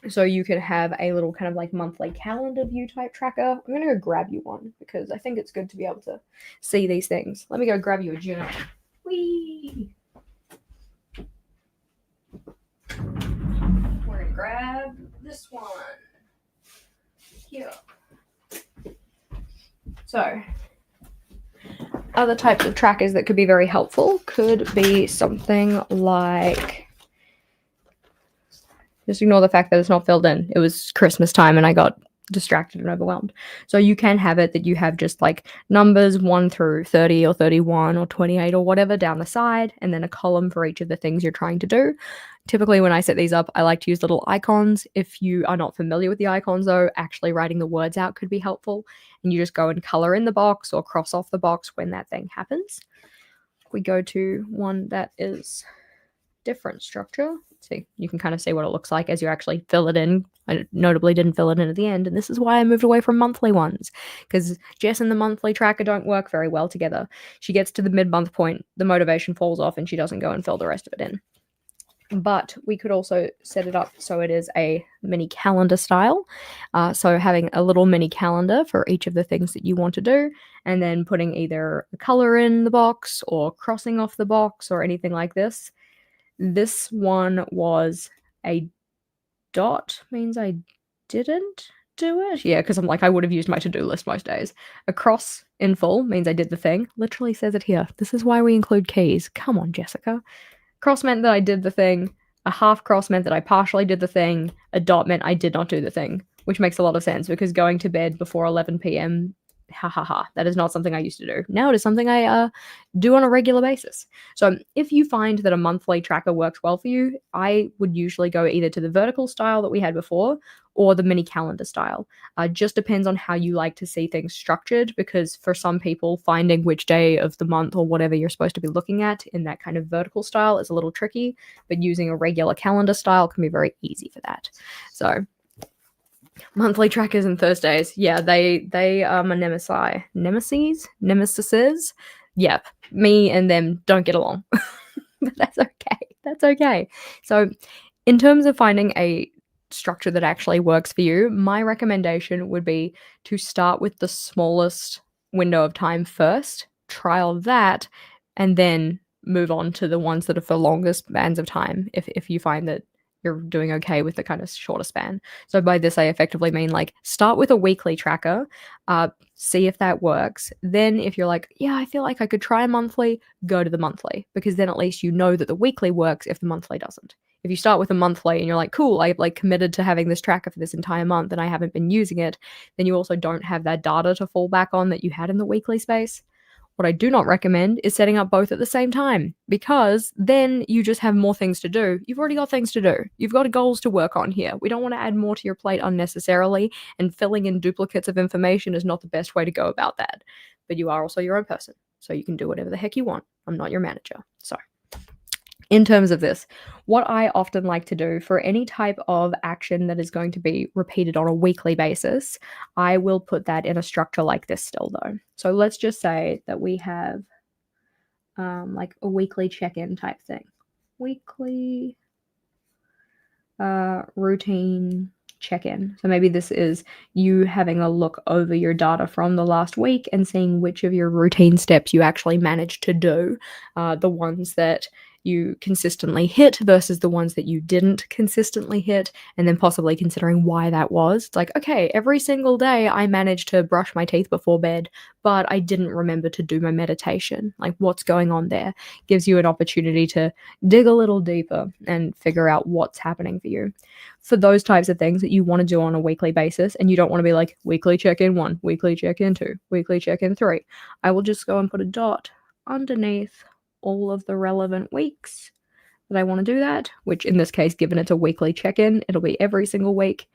So you could have a little kind of like monthly calendar view type tracker. I'm going to go grab you one because I think it's good to be able to see these things. Let me go grab you a journal. Whee! We're going to grab this one. Here. So, other types of trackers that could be very helpful could be something like... Just ignore the fact that it's not filled in. It was Christmas time and I got distracted and overwhelmed. So you can have it that you have just like numbers 1 through 30 or 31 or 28 or whatever down the side, and then a column for each of the things you're trying to do. Typically when I set these up, I like to use little icons. If you are not familiar with the icons though, actually writing the words out could be helpful. And you just go and color in the box or cross off the box when that thing happens. We go to one that is different structure. See, you can kind of see what it looks like as you actually fill it in. I notably didn't fill it in at the end, and this is why I moved away from monthly ones, because Jess and the monthly tracker don't work very well together. She gets to the mid-month point, the motivation falls off, and she doesn't go and fill the rest of it in. But we could also set it up so it is a mini calendar style. So having a little mini calendar for each of the things that you want to do, and then putting either a color in the box or crossing off the box or anything like this. This one was a dot, means I didn't do it. Yeah, because I'm like, I would have used my to-do list most days. A cross in full means I did the thing. Literally says it here. This is why we include keys. Come on, Jessica. Cross meant that I did the thing. A half cross meant that I partially did the thing. A dot meant I did not do the thing, which makes a lot of sense because going to bed before 11 p.m., that is not something I used to do. Now it is something I do on a regular basis. So if you find that a monthly tracker works well for you, I would usually go either to the vertical style that we had before or the mini calendar style. Just depends on how you like to see things structured, because for some people, finding which day of the month or whatever you're supposed to be looking at in that kind of vertical style is a little tricky, but using a regular calendar style can be very easy for that. So monthly trackers and Thursdays, yeah, they are my nemesises. Yep, me and them don't get along, but that's okay. So in terms of finding a structure that actually works for you, my recommendation would be to start with the smallest window of time first, trial that, and then move on to the ones that are for longer spans of time if you find that you're doing okay with the kind of shorter span. So by this, I effectively mean like start with a weekly tracker, see if that works. Then if you're like, yeah, I feel like I could try a monthly, go to the monthly, because then at least you know that the weekly works if the monthly doesn't. If you start with a monthly and you're like, cool, I've like committed to having this tracker for this entire month and I haven't been using it, then you also don't have that data to fall back on that you had in the weekly space. What I do not recommend is setting up both at the same time, because then you just have more things to do. You've already got things to do. You've got goals to work on here. We don't want to add more to your plate unnecessarily, and filling in duplicates of information is not the best way to go about that. But you are also your own person, so you can do whatever the heck you want. I'm not your manager. So, in terms of this, what I often like to do for any type of action that is going to be repeated on a weekly basis, I will put that in a structure like this still, though. So let's just say that we have like a weekly check-in type thing. Weekly routine check-in. So maybe this is you having a look over your data from the last week and seeing which of your routine steps you actually managed to do, the ones that you consistently hit versus the ones that you didn't consistently hit, and then possibly considering why that was. It's like, okay, every single day I managed to brush my teeth before bed, but I didn't remember to do my meditation. Like, what's going on there? Gives you an opportunity to dig a little deeper and figure out what's happening for you. For those types of things that you want to do on a weekly basis, and you don't want to be like weekly check-in 1, weekly check-in 2, weekly check-in 3, I will just go and put a dot underneath all of the relevant weeks that I want to do that, which in this case, given it's a weekly check-in, it'll be every single week.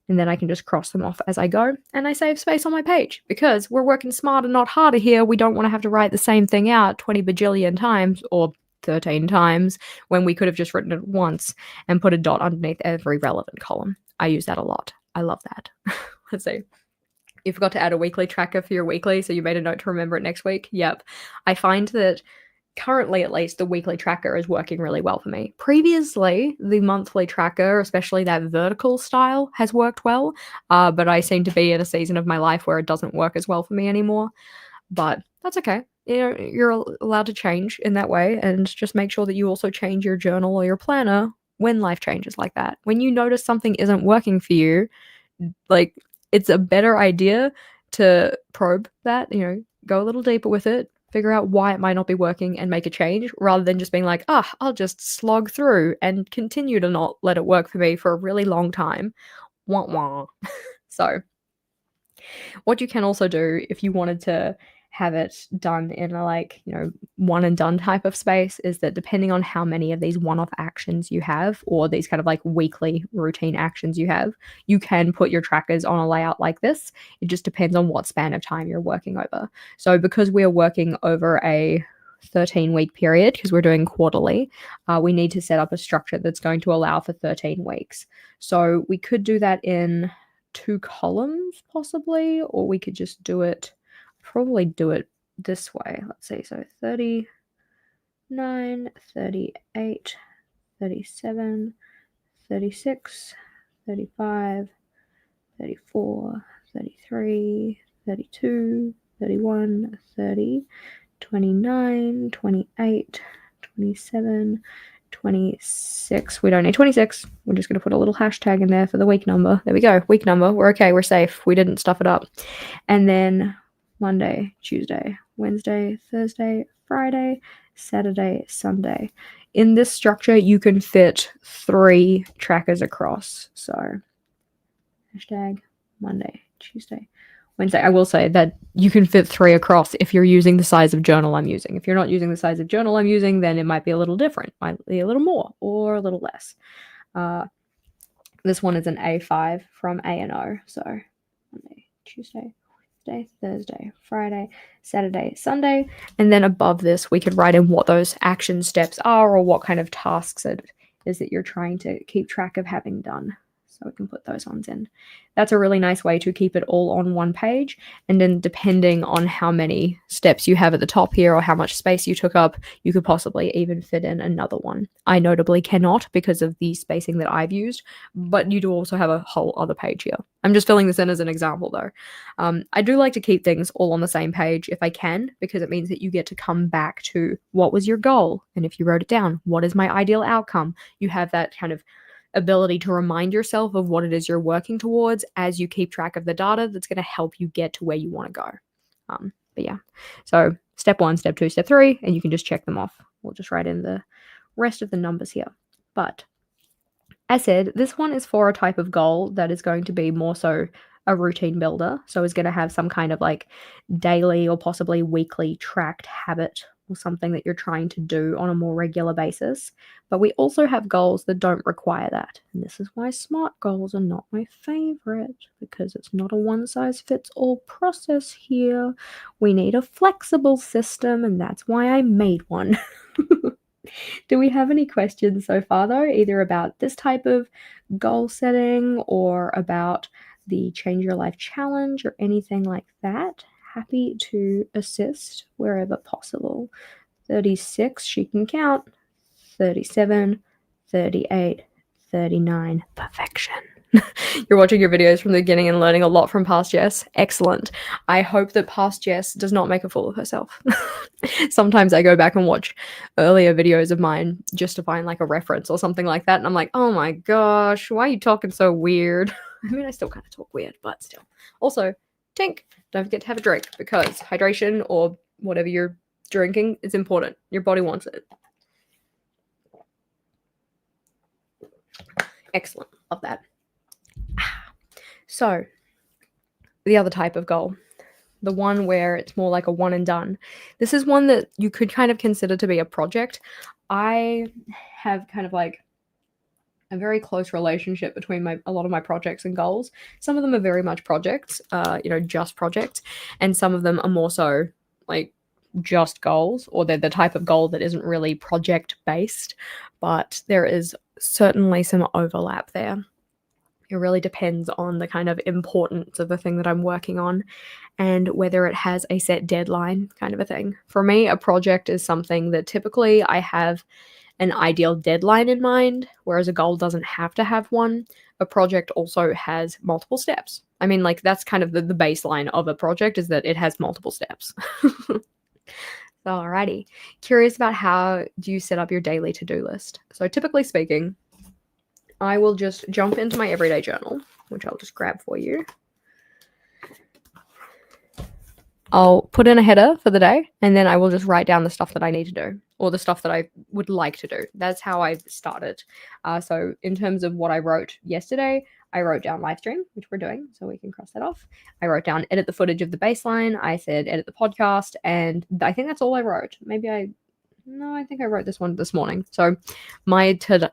And then I can just cross them off as I go, and I save space on my page because we're working smarter, not harder here. We don't want to have to write the same thing out 20 bajillion times or 13 times when we could have just written it once and put a dot underneath every relevant column. I use that a lot. I love that. Let's see. You forgot to add a weekly tracker for your weekly, so you made a note to remember it next week. Yep. I find that currently, at least, the weekly tracker is working really well for me. Previously, the monthly tracker, especially that vertical style, has worked well, but I seem to be in a season of my life where it doesn't work as well for me anymore. But that's okay. You're allowed to change in that way, and just make sure that you also change your journal or your planner when life changes like that. When you notice something isn't working for you, like, it's a better idea to probe that, go a little deeper with it, figure out why it might not be working and make a change, rather than just being like, I'll just slog through and continue to not let it work for me for a really long time. Wah wah. So, what you can also do if you wanted to have it done in a one and done type of space is that depending on how many of these one-off actions you have, or these kind of like weekly routine actions you have, you can put your trackers on a layout like this. It just depends on what span of time you're working over. So because we're working over a 13-week period, because we're doing quarterly, we need to set up a structure that's going to allow for 13 weeks. So we could do that in 2 columns possibly, or we could just probably do it this way. Let's see. So 39, 38, 37, 36, 35, 34, 33, 32, 31, 30, 29, 28, 27, 26. We don't need 26. We're just going to put a little hashtag in there for the week number. There we go. Week number. We're okay. We're safe. We didn't stuff it up. And then Monday, Tuesday, Wednesday, Thursday, Friday, Saturday, Sunday. In this structure, you can fit 3 trackers across. So, hashtag Monday, Tuesday, Wednesday. I will say that you can fit 3 across if you're using the size of journal I'm using. If you're not using the size of journal I'm using, then it might be a little different. Might be a little more or a little less. This one is an A5 from A&O. So, Monday, Tuesday, Thursday, Friday, Saturday, Sunday, and then above this we could write in what those action steps are or what kind of tasks it is that you're trying to keep track of having done. So we can put those ones in. That's a really nice way to keep it all on one page. And then depending on how many steps you have at the top here or how much space you took up, you could possibly even fit in another one. I notably cannot because of the spacing that I've used, but you do also have a whole other page here. I'm just filling this in as an example though. I do like to keep things all on the same page if I can, because it means that you get to come back to what was your goal. And if you wrote it down, what is my ideal outcome? You have that kind of ability to remind yourself of what it is you're working towards as you keep track of the data that's going to help you get to where you want to go. But yeah, so step 1, step 2, step 3, and you can just check them off. We'll just write in the rest of the numbers here. But As said, this one is for a type of goal that is going to be more so a routine builder. So is going to have some kind of like daily or possibly weekly tracked habit or something that you're trying to do on a more regular basis. But we also have goals that don't require that. And this is why SMART goals are not my favorite, because it's not a one size fits all process here. We need a flexible system, and that's why I made one. Do we have any questions so far, though, either about this type of goal setting or about the Change Your Life Challenge or anything like that? Happy to assist wherever possible. 36, she can count. 37, 38, 39, perfection. You're watching your videos from the beginning and learning a lot from past Jess. Excellent. I hope that past Jess does not make a fool of herself. Sometimes I go back and watch earlier videos of mine just to find like a reference or something like that. And I'm like, oh my gosh, why are you talking so weird? I mean, I still kind of talk weird, but still. Also, Tink, don't forget to have a drink, because hydration or whatever you're drinking is important. Your body wants it. Excellent. Love that. So, the other type of goal, the one where it's more like a one and done. This is one that you could kind of consider to be a project. I have kind of like a very close relationship between a lot of my projects and goals. Some of them are very much projects, just projects, and some of them are more so like just goals, or they're the type of goal that isn't really project based, but there is certainly some overlap there. It really depends on the kind of importance of the thing that I'm working on and whether it has a set deadline, kind of a thing. For me, a project is something that typically I have an ideal deadline in mind, whereas a goal doesn't have to have one. A project also has multiple steps. I mean, like, that's kind of the baseline of a project, is that it has multiple steps. Alrighty. Curious about how do you set up your daily to-do list? So typically speaking, I will just jump into my everyday journal, which I'll just grab for you. I'll put in a header for the day, and then I will just write down the stuff that I need to do, or the stuff that I would like to do. That's how I started. So in terms of what I wrote yesterday, I wrote down live stream, which we're doing, so we can cross that off. I wrote down edit the footage of the baseline. I said edit the podcast, and I think that's all I wrote. No, I think I wrote this one this morning. So my today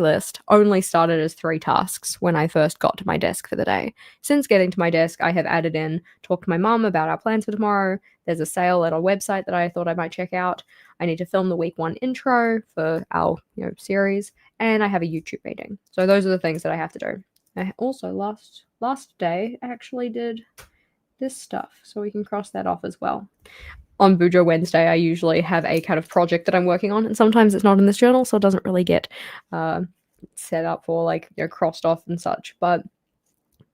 list only started as 3 tasks when I first got to my desk for the day. Since getting to my desk, I have added in talk to my mum about our plans for tomorrow. There's a sale at a website that I thought I might check out. I need to film the week 1 intro for our series, and I have a YouTube meeting. So those are the things that I have to do. I also last day actually did this stuff, so we can cross that off as well. On Bujo Wednesday, I usually have a kind of project that I'm working on, and sometimes it's not in this journal, so it doesn't really get set up for crossed off and such. But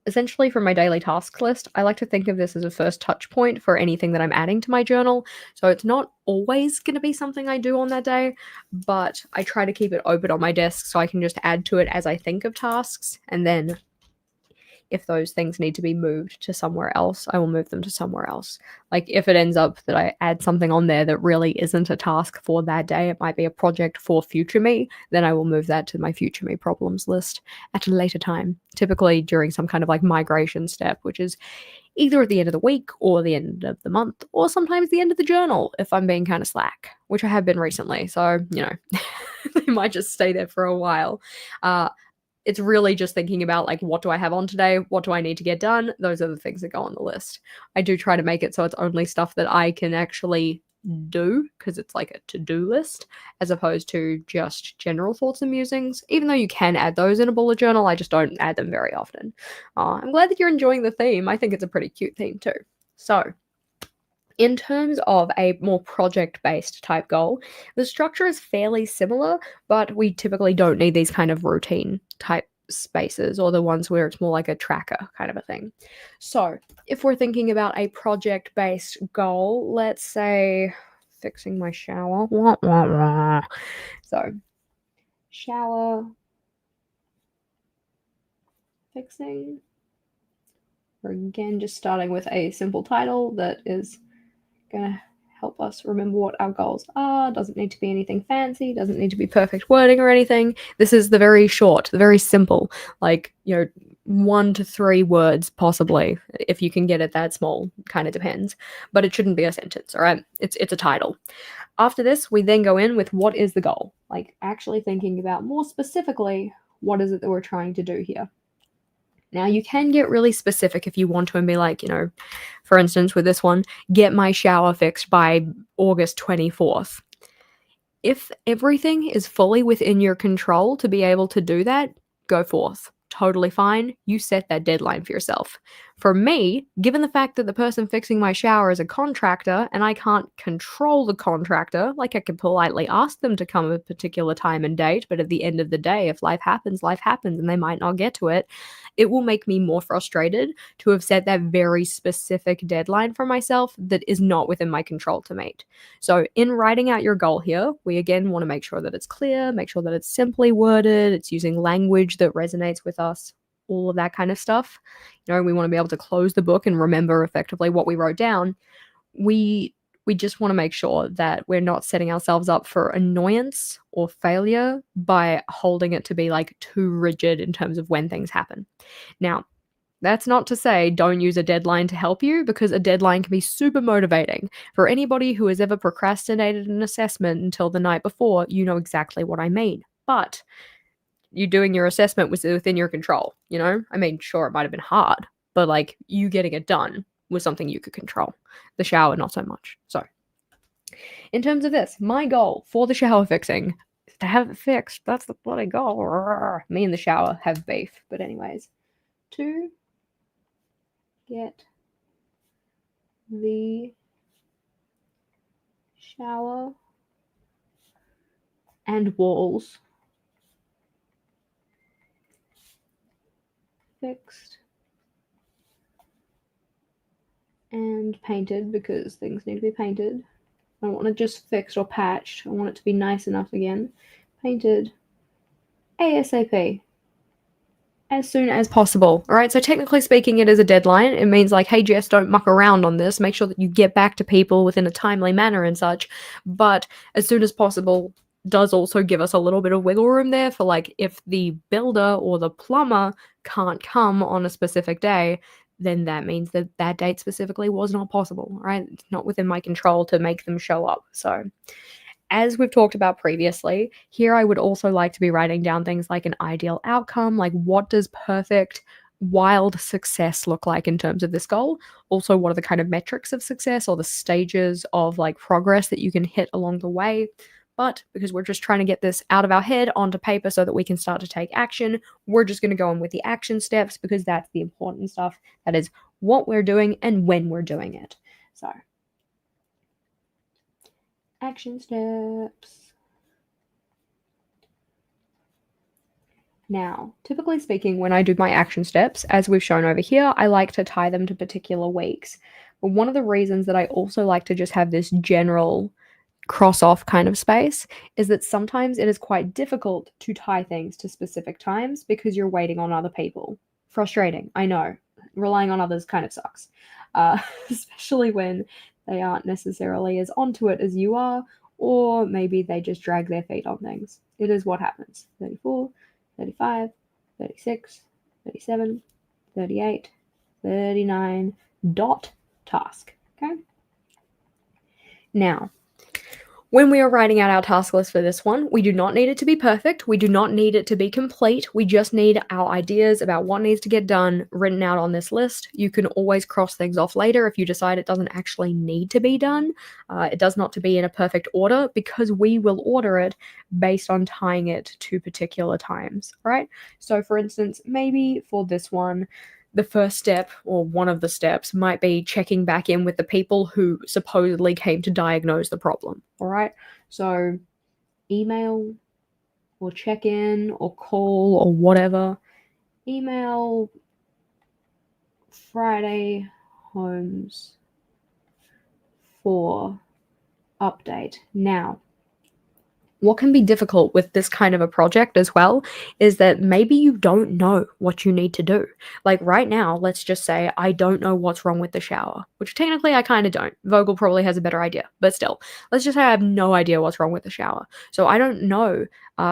essentially, from my daily tasks list, I like to think of this as a first touch point for anything that I'm adding to my journal. So it's not always going to be something I do on that day, but I try to keep it open on my desk so I can just add to it as I think of tasks, and then if those things need to be moved to somewhere else, I will move them to somewhere else. Like, if it ends up that I add something on there that really isn't a task for that day, it might be a project for future me, then I will move that to my future me problems list at a later time, typically during some kind of like migration step, which is either at the end of the week or the end of the month, or sometimes the end of the journal if I'm being kind of slack, which I have been recently. So, they might just stay there for a while. It's really just thinking about, like, what do I have on today? What do I need to get done? Those are the things that go on the list. I do try to make it so it's only stuff that I can actually do, because it's like a to-do list, as opposed to just general thoughts and musings. Even though you can add those in a bullet journal, I just don't add them very often. I'm glad that you're enjoying the theme. I think it's a pretty cute theme too. So, in terms of a more project-based type goal, the structure is fairly similar, but we typically don't need these kind of routine type spaces, or the ones where it's more like a tracker kind of a thing. So if we're thinking about a project-based goal, let's say fixing my shower. So shower, fixing. We're again just starting with a simple title that is gonna help us remember what our goals are. Doesn't need to be anything fancy, doesn't need to be perfect wording or anything. This is the very short, the very simple, like, 1 to 3 words possibly, if you can get it that small, kind of depends. But it shouldn't be a sentence, all right? It's a title. After this, we then go in with what is the goal? Like actually thinking about more specifically, what is it that we're trying to do here? Now, you can get really specific if you want to and be like, for instance, with this one, get my shower fixed by August 24th. If everything is fully within your control to be able to do that, go forth. Totally fine. You set that deadline for yourself. For me, given the fact that the person fixing my shower is a contractor and I can't control the contractor, like I could politely ask them to come at a particular time and date, but at the end of the day, if life happens and they might not get to it, it will make me more frustrated to have set that very specific deadline for myself that is not within my control to meet. So in writing out your goal here, we again want to make sure that it's clear, make sure that it's simply worded, it's using language that resonates with us, all of that kind of stuff. We want to be able to close the book and remember effectively what we wrote down. We just want to make sure that we're not setting ourselves up for annoyance or failure by holding it to be like too rigid in terms of when things happen. Now, that's not to say don't use a deadline to help you, because a deadline can be super motivating. For anybody who has ever procrastinated an assessment until the night before, you know exactly what I mean. But you doing your assessment was within your control, I mean, sure, it might have been hard, but like you getting it done was something you could control. The shower, not so much. So in terms of this, my goal for the shower fixing is to have it fixed. That's the bloody goal. Me and the shower have beef. But anyways, to get the shower and walls fixed and painted, because things need to be painted. I don't want it just fixed or patched. I want it to be nice enough again. Painted ASAP. As soon as possible. All right. So technically speaking, it is a deadline. It means like, hey, Jess, don't muck around on this. Make sure that you get back to people within a timely manner and such. But as soon as possible does also give us a little bit of wiggle room there for like, if the builder or the plumber can't come on a specific day, then that means that that date specifically was not possible, right? It's not within my control to make them show up. So as we've talked about previously, here I would also like to be writing down things like an ideal outcome, like what does perfect, wild success look like in terms of this goal? Also, what are the kind of metrics of success or the stages of like progress that you can hit along the way? But because we're just trying to get this out of our head onto paper so that we can start to take action, we're just going to go in with the action steps, because that's the important stuff. That is what we're doing and when we're doing it. So action steps. Now, typically speaking, when I do my action steps, as we've shown over here, I like to tie them to particular weeks. But one of the reasons that I also like to just have this general cross off kind of space is that sometimes it is quite difficult to tie things to specific times because you're waiting on other people. Frustrating, I know. Relying on others kind of sucks, especially when they aren't necessarily as onto it as you are, or maybe they just drag their feet on things. It is what happens. 34, 35, 36, 37, 38, 39, dot task. Okay? Now, when we are writing out our task list for this one, we do not need it to be perfect. We do not need it to be complete. We just need our ideas about what needs to get done written out on this list. You can always cross things off later if you decide it doesn't actually need to be done. It does not to be in a perfect order, because we will order it based on tying it to particular times, right? So for instance, maybe for this one, the first step, or one of the steps, might be checking back in with the people who supposedly came to diagnose the problem. All right. So email or check in or call or whatever. Email Friday Homes for update. Now, What can be difficult with this kind of a project as well is that maybe you don't know what you need to do. Like right now, let's just say I don't know what's wrong with the shower, which technically I kind of don't. Vogel probably has a better idea, but still, let's just say I have no idea what's wrong with the shower. So I don't know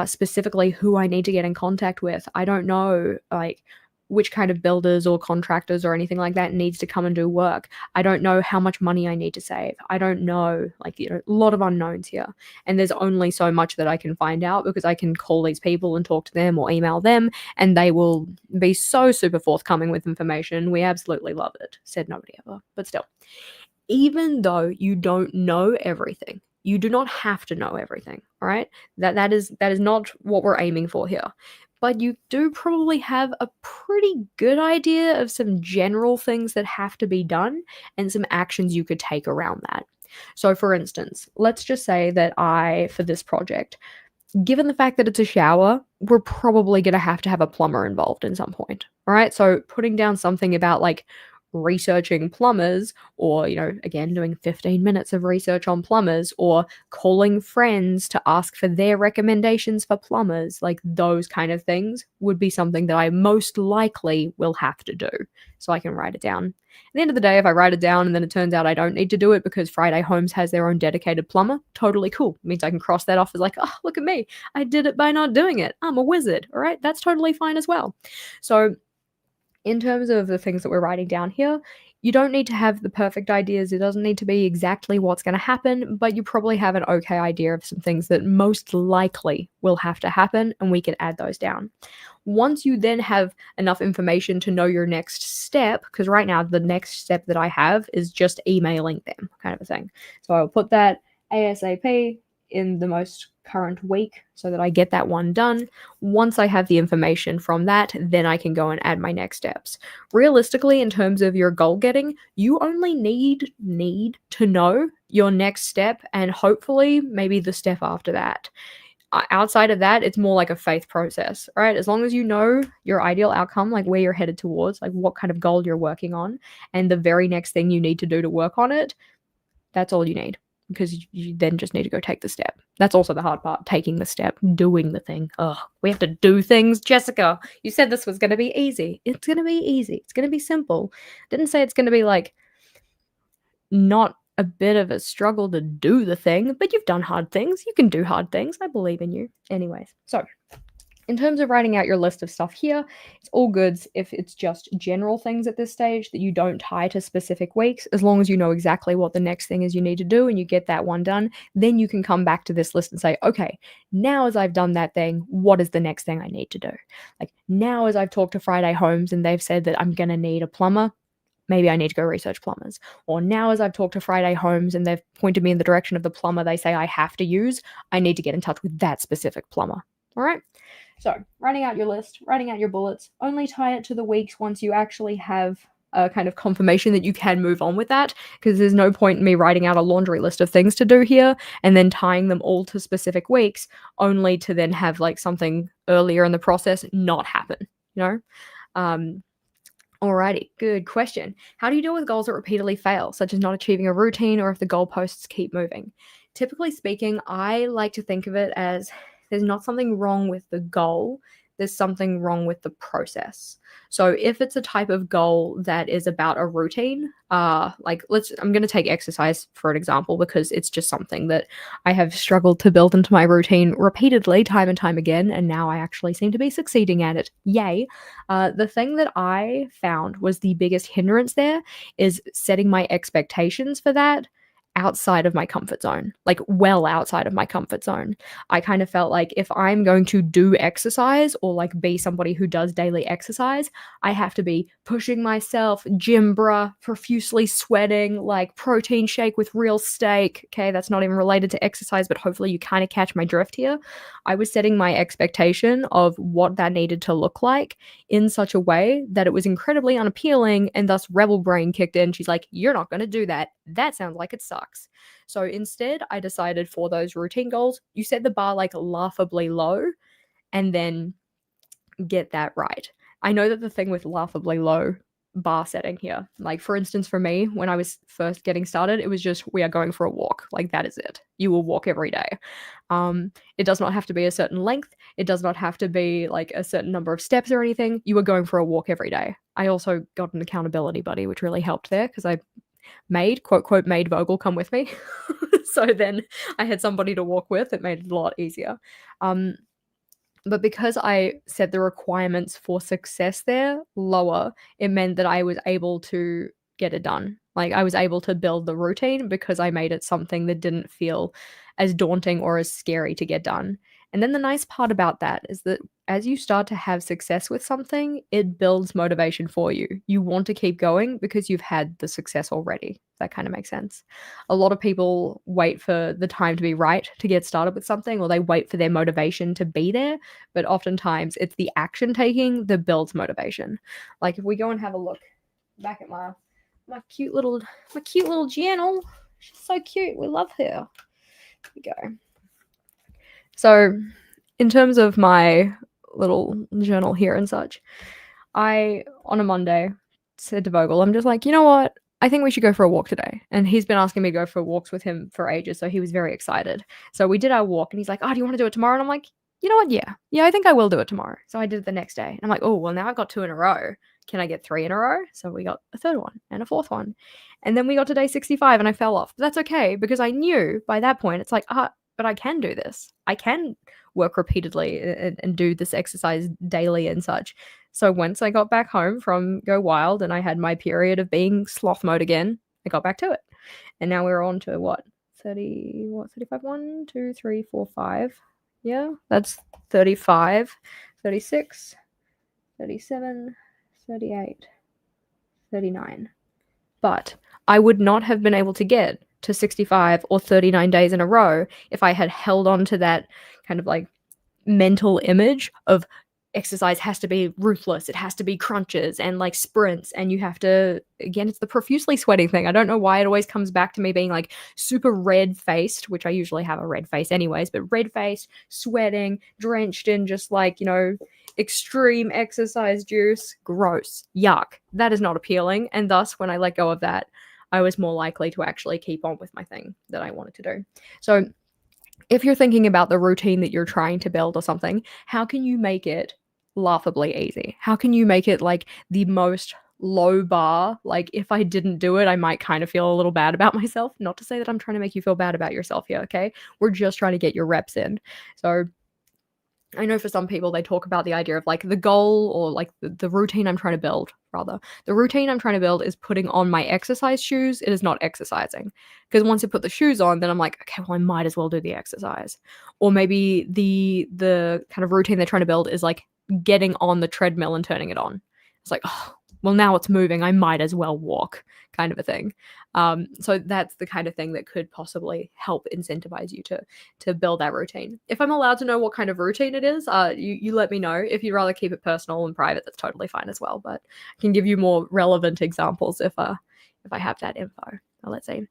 specifically who I need to get in contact with. I don't know like which kind of builders or contractors or anything like that needs to come and do work. I don't know how much money I need to save. I don't know, like, a lot of unknowns here. And there's only so much that I can find out because I can call these people and talk to them or email them, and they will be so super forthcoming with information. We absolutely love it. Said nobody ever, but still. Even though you don't know everything, you do not have to know everything, all right? That is not what we're aiming for here. But you do probably have a pretty good idea of some general things that have to be done and some actions you could take around that. So for instance, let's just say that for this project, given the fact that it's a shower, we're probably going to have a plumber involved in some point. All right. So putting down something about like researching plumbers or, again, doing 15 minutes of research on plumbers or calling friends to ask for their recommendations for plumbers, like those kind of things would be something that I most likely will have to do. So I can write it down. At the end of the day, if I write it down and then it turns out I don't need to do it because Friday Homes has their own dedicated plumber, totally cool. It means I can cross that off as like, oh, look at me. I did it by not doing it. I'm a wizard. All right. That's totally fine as well. So, in terms of the things that we're writing down here, you don't need to have the perfect ideas. It doesn't need to be exactly what's going to happen, but you probably have an okay idea of some things that most likely will have to happen, and we can add those down. Once you then have enough information to know your next step, because right now the next step that I have is just emailing them, kind of a thing. So I'll put that ASAP in the most current week so that I get that one done. Once I have the information from that, then I can go and add my next steps. Realistically, in terms of your goal getting, you only need to know your next step and hopefully maybe the step after that. Outside of that, it's more like a faith process, right? As long as you know your ideal outcome, like where you're headed towards, like what kind of goal you're working on, and the very next thing you need to do to work on it, that's all you need, because you then just need to go take the step. That's also the hard part, taking the step, doing the thing. Ugh, we have to do things. Jessica, you said this was going to be easy. It's going to be easy. It's going to be simple. Didn't say it's going to be like not a bit of a struggle to do the thing, but you've done hard things. You can do hard things. I believe in you. Anyways, so in terms of writing out your list of stuff here, it's all goods if it's just general things at this stage that you don't tie to specific weeks. As long as you know exactly what the next thing is you need to do and you get that one done, then you can come back to this list and say, okay, now as I've done that thing, what is the next thing I need to do? Like now as I've talked to Friday Homes and they've said that I'm going to need a plumber, maybe I need to go research plumbers. Or now as I've talked to Friday Homes and they've pointed me in the direction of the plumber they say I have to use, I need to get in touch with that specific plumber. All right? So, writing out your list, writing out your bullets, only tie it to the weeks once you actually have a kind of confirmation that you can move on with that, because there's no point in me writing out a laundry list of things to do here and then tying them all to specific weeks only to then have like something earlier in the process not happen, you know? Alrighty, good question. How do you deal with goals that repeatedly fail, such as not achieving a routine or if the goalposts keep moving? Typically speaking, I like to think of it as there's not something wrong with the goal, there's something wrong with the process. So if it's a type of goal that is about a routine, I'm going to take exercise for an example because it's just something that I have struggled to build into my routine repeatedly, time and time again, and now I actually seem to be succeeding at it. Yay. The thing that I found was the biggest hindrance there is setting my expectations for that outside of my comfort zone, like well outside of my comfort zone. I kind of felt like if I'm going to do exercise or like be somebody who does daily exercise, I have to be pushing myself, gym bruh, profusely sweating, like protein shake with real steak. Okay, that's not even related to exercise, but hopefully you kind of catch my drift here. I was setting my expectation of what that needed to look like in such a way that it was incredibly unappealing, and thus rebel brain kicked in. She's like, you're not going to do that. That sounds like it sucks. So instead, I decided for those routine goals, you set the bar like laughably low and then get that right. I know that the thing with laughably low bar setting here. Like, for instance, for me, when I was first getting started, it was just, we are going for a walk. Like, that is it. You will walk every day. It does not have to be a certain length. It does not have to be like a certain number of steps or anything. You are going for a walk every day. I also got an accountability buddy, which really helped there because I made, quote, quote, made Vogel come with me. So then I had somebody to walk with. It made it a lot easier. But because I set the requirements for success there lower, it meant that I was able to get it done. Like, I was able to build the routine because I made it something that didn't feel as daunting or as scary to get done. And then the nice part about that is that as you start to have success with something, it builds motivation for you. You want to keep going because you've had the success already. That kind of makes sense. A lot of people wait for the time to be right to get started with something, or they wait for their motivation to be there. But oftentimes it's the action taking that builds motivation. Like, if we go and have a look back at my cute little Gianna, she's so cute. We love her. Here we go. So, in terms of my little journal here and such, I, on a Monday, said to Vogel, I'm just like, you know what? I think we should go for a walk today. And he's been asking me to go for walks with him for ages, so he was very excited. So we did our walk, and he's like, oh, do you want to do it tomorrow? And I'm like, you know what? Yeah, I think I will do it tomorrow. So I did it the next day. And I'm like, oh, well, now I've got 2 in a row. Can I get 3 in a row? So we got a third one and a fourth one. And then we got to day 65 and I fell off. But that's okay, because I knew by that point, it's like, but I can do this. I can work repeatedly and do this exercise daily and such. So once I got back home from Go Wild and I had my period of being sloth mode again, I got back to it. And now we're on to what? 35? 1, 2, 3, 4, 5. Yeah, that's 35, 36, 37, 38, 39. But I would not have been able to get to 65 or 39 days in a row if I had held on to that kind of like mental image of exercise has to be ruthless. It has to be crunches and like sprints. And you have to, again, it's the profusely sweating thing. I don't know why it always comes back to me being like super red faced, which I usually have a red face anyways, but red faced, sweating, drenched in just like, extreme exercise juice. Gross. Yuck. That is not appealing. And thus, when I let go of that, I was more likely to actually keep on with my thing that I wanted to do. So if you're thinking about the routine that you're trying to build or something, how can you make it laughably easy? How can you make it like the most low bar? Like, if I didn't do it, I might kind of feel a little bad about myself. Not to say that I'm trying to make you feel bad about yourself here, okay? We're just trying to get your reps in. So I know for some people, they talk about the idea of like the goal or like the routine I'm trying to build, rather. The routine I'm trying to build is putting on my exercise shoes. It is not exercising. Because once I put the shoes on, then I'm like, okay, well, I might as well do the exercise. Or maybe the kind of routine they're trying to build is like getting on the treadmill and turning it on. It's like, oh, well, now it's moving. I might as well walk, kind of a thing. So that's the kind of thing that could possibly help incentivize you to build that routine. If I'm allowed to know what kind of routine it is, you let me know. If you'd rather keep it personal and private, that's totally fine as well. But I can give you more relevant examples if I have that info. Now, let's see.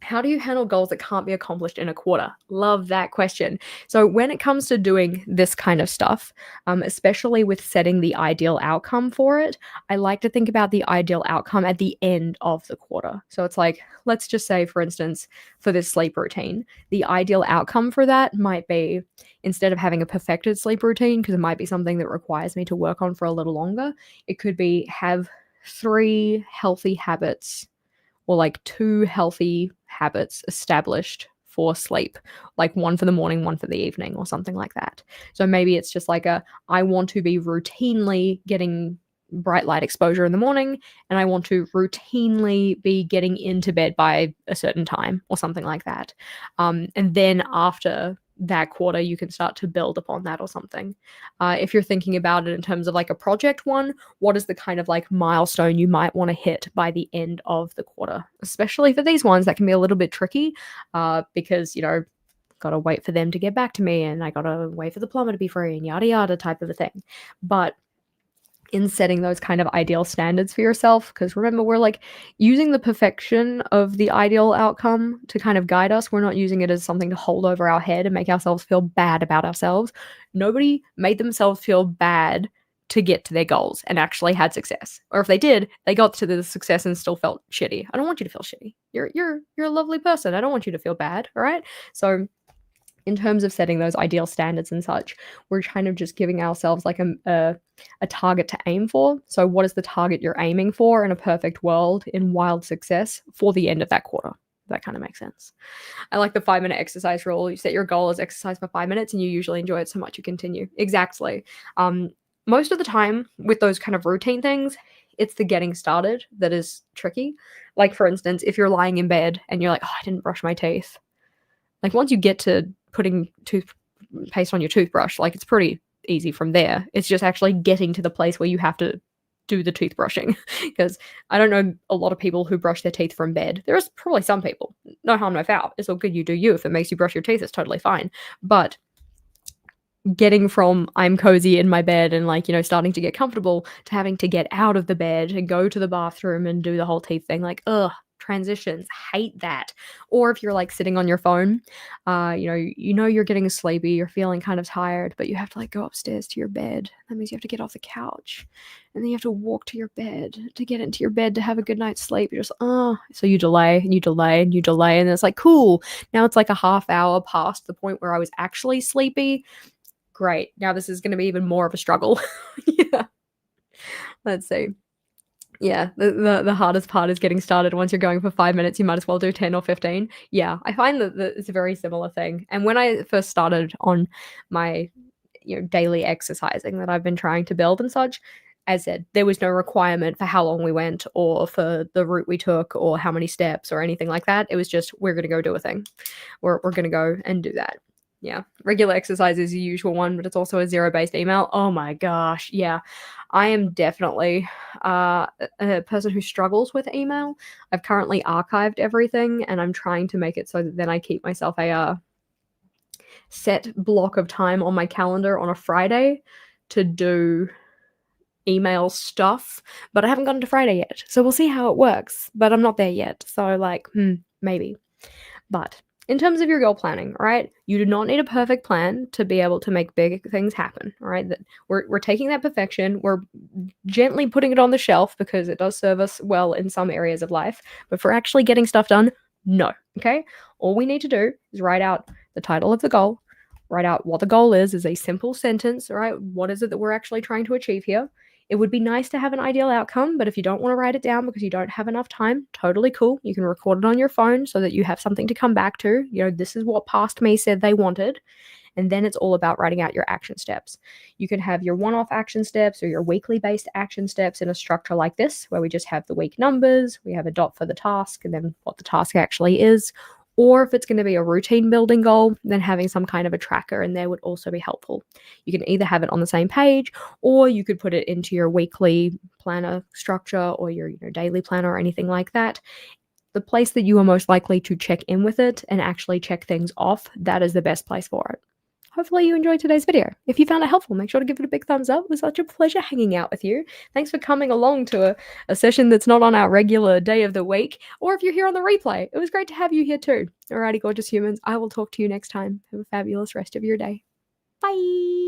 How do you handle goals that can't be accomplished in a quarter? Love that question. So when it comes to doing this kind of stuff, especially with setting the ideal outcome for it, I like to think about the ideal outcome at the end of the quarter. So it's like, let's just say, for instance, for this sleep routine, the ideal outcome for that might be, instead of having a perfected sleep routine, because it might be something that requires me to work on for a little longer, it could be have 3 healthy habits, or like 2 healthy habits established for sleep, like 1 for the morning, 1 for the evening, or something like that. So maybe it's just like I want to be routinely getting bright light exposure in the morning, and I want to routinely be getting into bed by a certain time, or something like that. And then after that quarter, you can start to build upon that or something. If you're thinking about it in terms of like a project one, what is the kind of like milestone you might want to hit by the end of the quarter? Especially for these ones, that can be a little bit tricky because, got to wait for them to get back to me, and I got to wait for the plumber to be free, and yada yada type of a thing. But in setting those kind of ideal standards for yourself, because remember, we're like using the perfection of the ideal outcome to kind of guide us. We're not using it as something to hold over our head and make ourselves feel bad about ourselves. Nobody made themselves feel bad to get to their goals and actually had success. Or if they did, they got to the success and still felt shitty. I don't want you to feel shitty. You're a lovely person. I don't want you to feel bad, all right? So in terms of setting those ideal standards and such, we're kind of just giving ourselves like a target to aim for. So what is the target you're aiming for in a perfect world in wild success for the end of that quarter? That kind of makes sense. I like the 5-minute exercise rule. You set your goal as exercise for 5 minutes and you usually enjoy it so much you continue. Exactly. Most of the time with those kind of routine things, it's the getting started that is tricky. Like for instance, if you're lying in bed and you're like, oh, I didn't brush my teeth. Like once you get to putting toothpaste on your toothbrush, like it's pretty easy from there. It's just actually getting to the place where you have to do the toothbrushing, because I don't know a lot of people who brush their teeth from bed. There is probably some people. No harm, no foul. It's all good. You do you. If it makes you brush your teeth, it's totally fine. But getting from I'm cozy in my bed and like, starting to get comfortable to having to get out of the bed and go to the bathroom and do the whole teeth thing, like, ugh, transitions, hate that. Or if you're like sitting on your phone, you're getting sleepy, you're feeling kind of tired, but you have to like go upstairs to your bed. That means you have to get off the couch and then you have to walk to your bed to get into your bed to have a good night's sleep. You're just, so you delay and you delay and you delay. And it's like, cool. Now it's like a half hour past the point where I was actually sleepy. Great. Now this is going to be even more of a struggle. Yeah. Let's see. Yeah, the hardest part is getting started. Once you're going for 5 minutes, you might as well do 10 or 15. Yeah, I find that it's a very similar thing. And when I first started on my daily exercising that I've been trying to build and such, as said, there was no requirement for how long we went or for the route we took or how many steps or anything like that. It was just, we're going to go do a thing. We're going to go and do that. Yeah, regular exercise is the usual one, but it's also a zero-based email. Oh my gosh, yeah. I am definitely a person who struggles with email. I've currently archived everything, and I'm trying to make it so that then I keep myself a set block of time on my calendar on a Friday to do email stuff, but I haven't gotten to Friday yet. So we'll see how it works, but I'm not there yet. So like, maybe. But in terms of your goal planning, right, you do not need a perfect plan to be able to make big things happen, all right? That we're taking that perfection, we're gently putting it on the shelf because it does serve us well in some areas of life, but for actually getting stuff done, no, okay? All we need to do is write out the title of the goal, write out what the goal is a simple sentence, all right? What is it that we're actually trying to achieve here? It would be nice to have an ideal outcome, but if you don't want to write it down because you don't have enough time, totally cool. You can record it on your phone so that you have something to come back to. This is what past me said they wanted. And then it's all about writing out your action steps. You can have your one-off action steps or your weekly based action steps in a structure like this, where we just have the week numbers, we have a dot for the task, and then what the task actually is. Or if it's going to be a routine building goal, then having some kind of a tracker in there would also be helpful. You can either have it on the same page, or you could put it into your weekly planner structure or your daily planner or anything like that. The place that you are most likely to check in with it and actually check things off, that is the best place for it. Hopefully you enjoyed today's video. If you found it helpful, make sure to give it a big thumbs up. It was such a pleasure hanging out with you. Thanks for coming along to a session that's not on our regular day of the week, or if you're here on the replay, it was great to have you here too. Alrighty, gorgeous humans, I will talk to you next time. Have a fabulous rest of your day. Bye!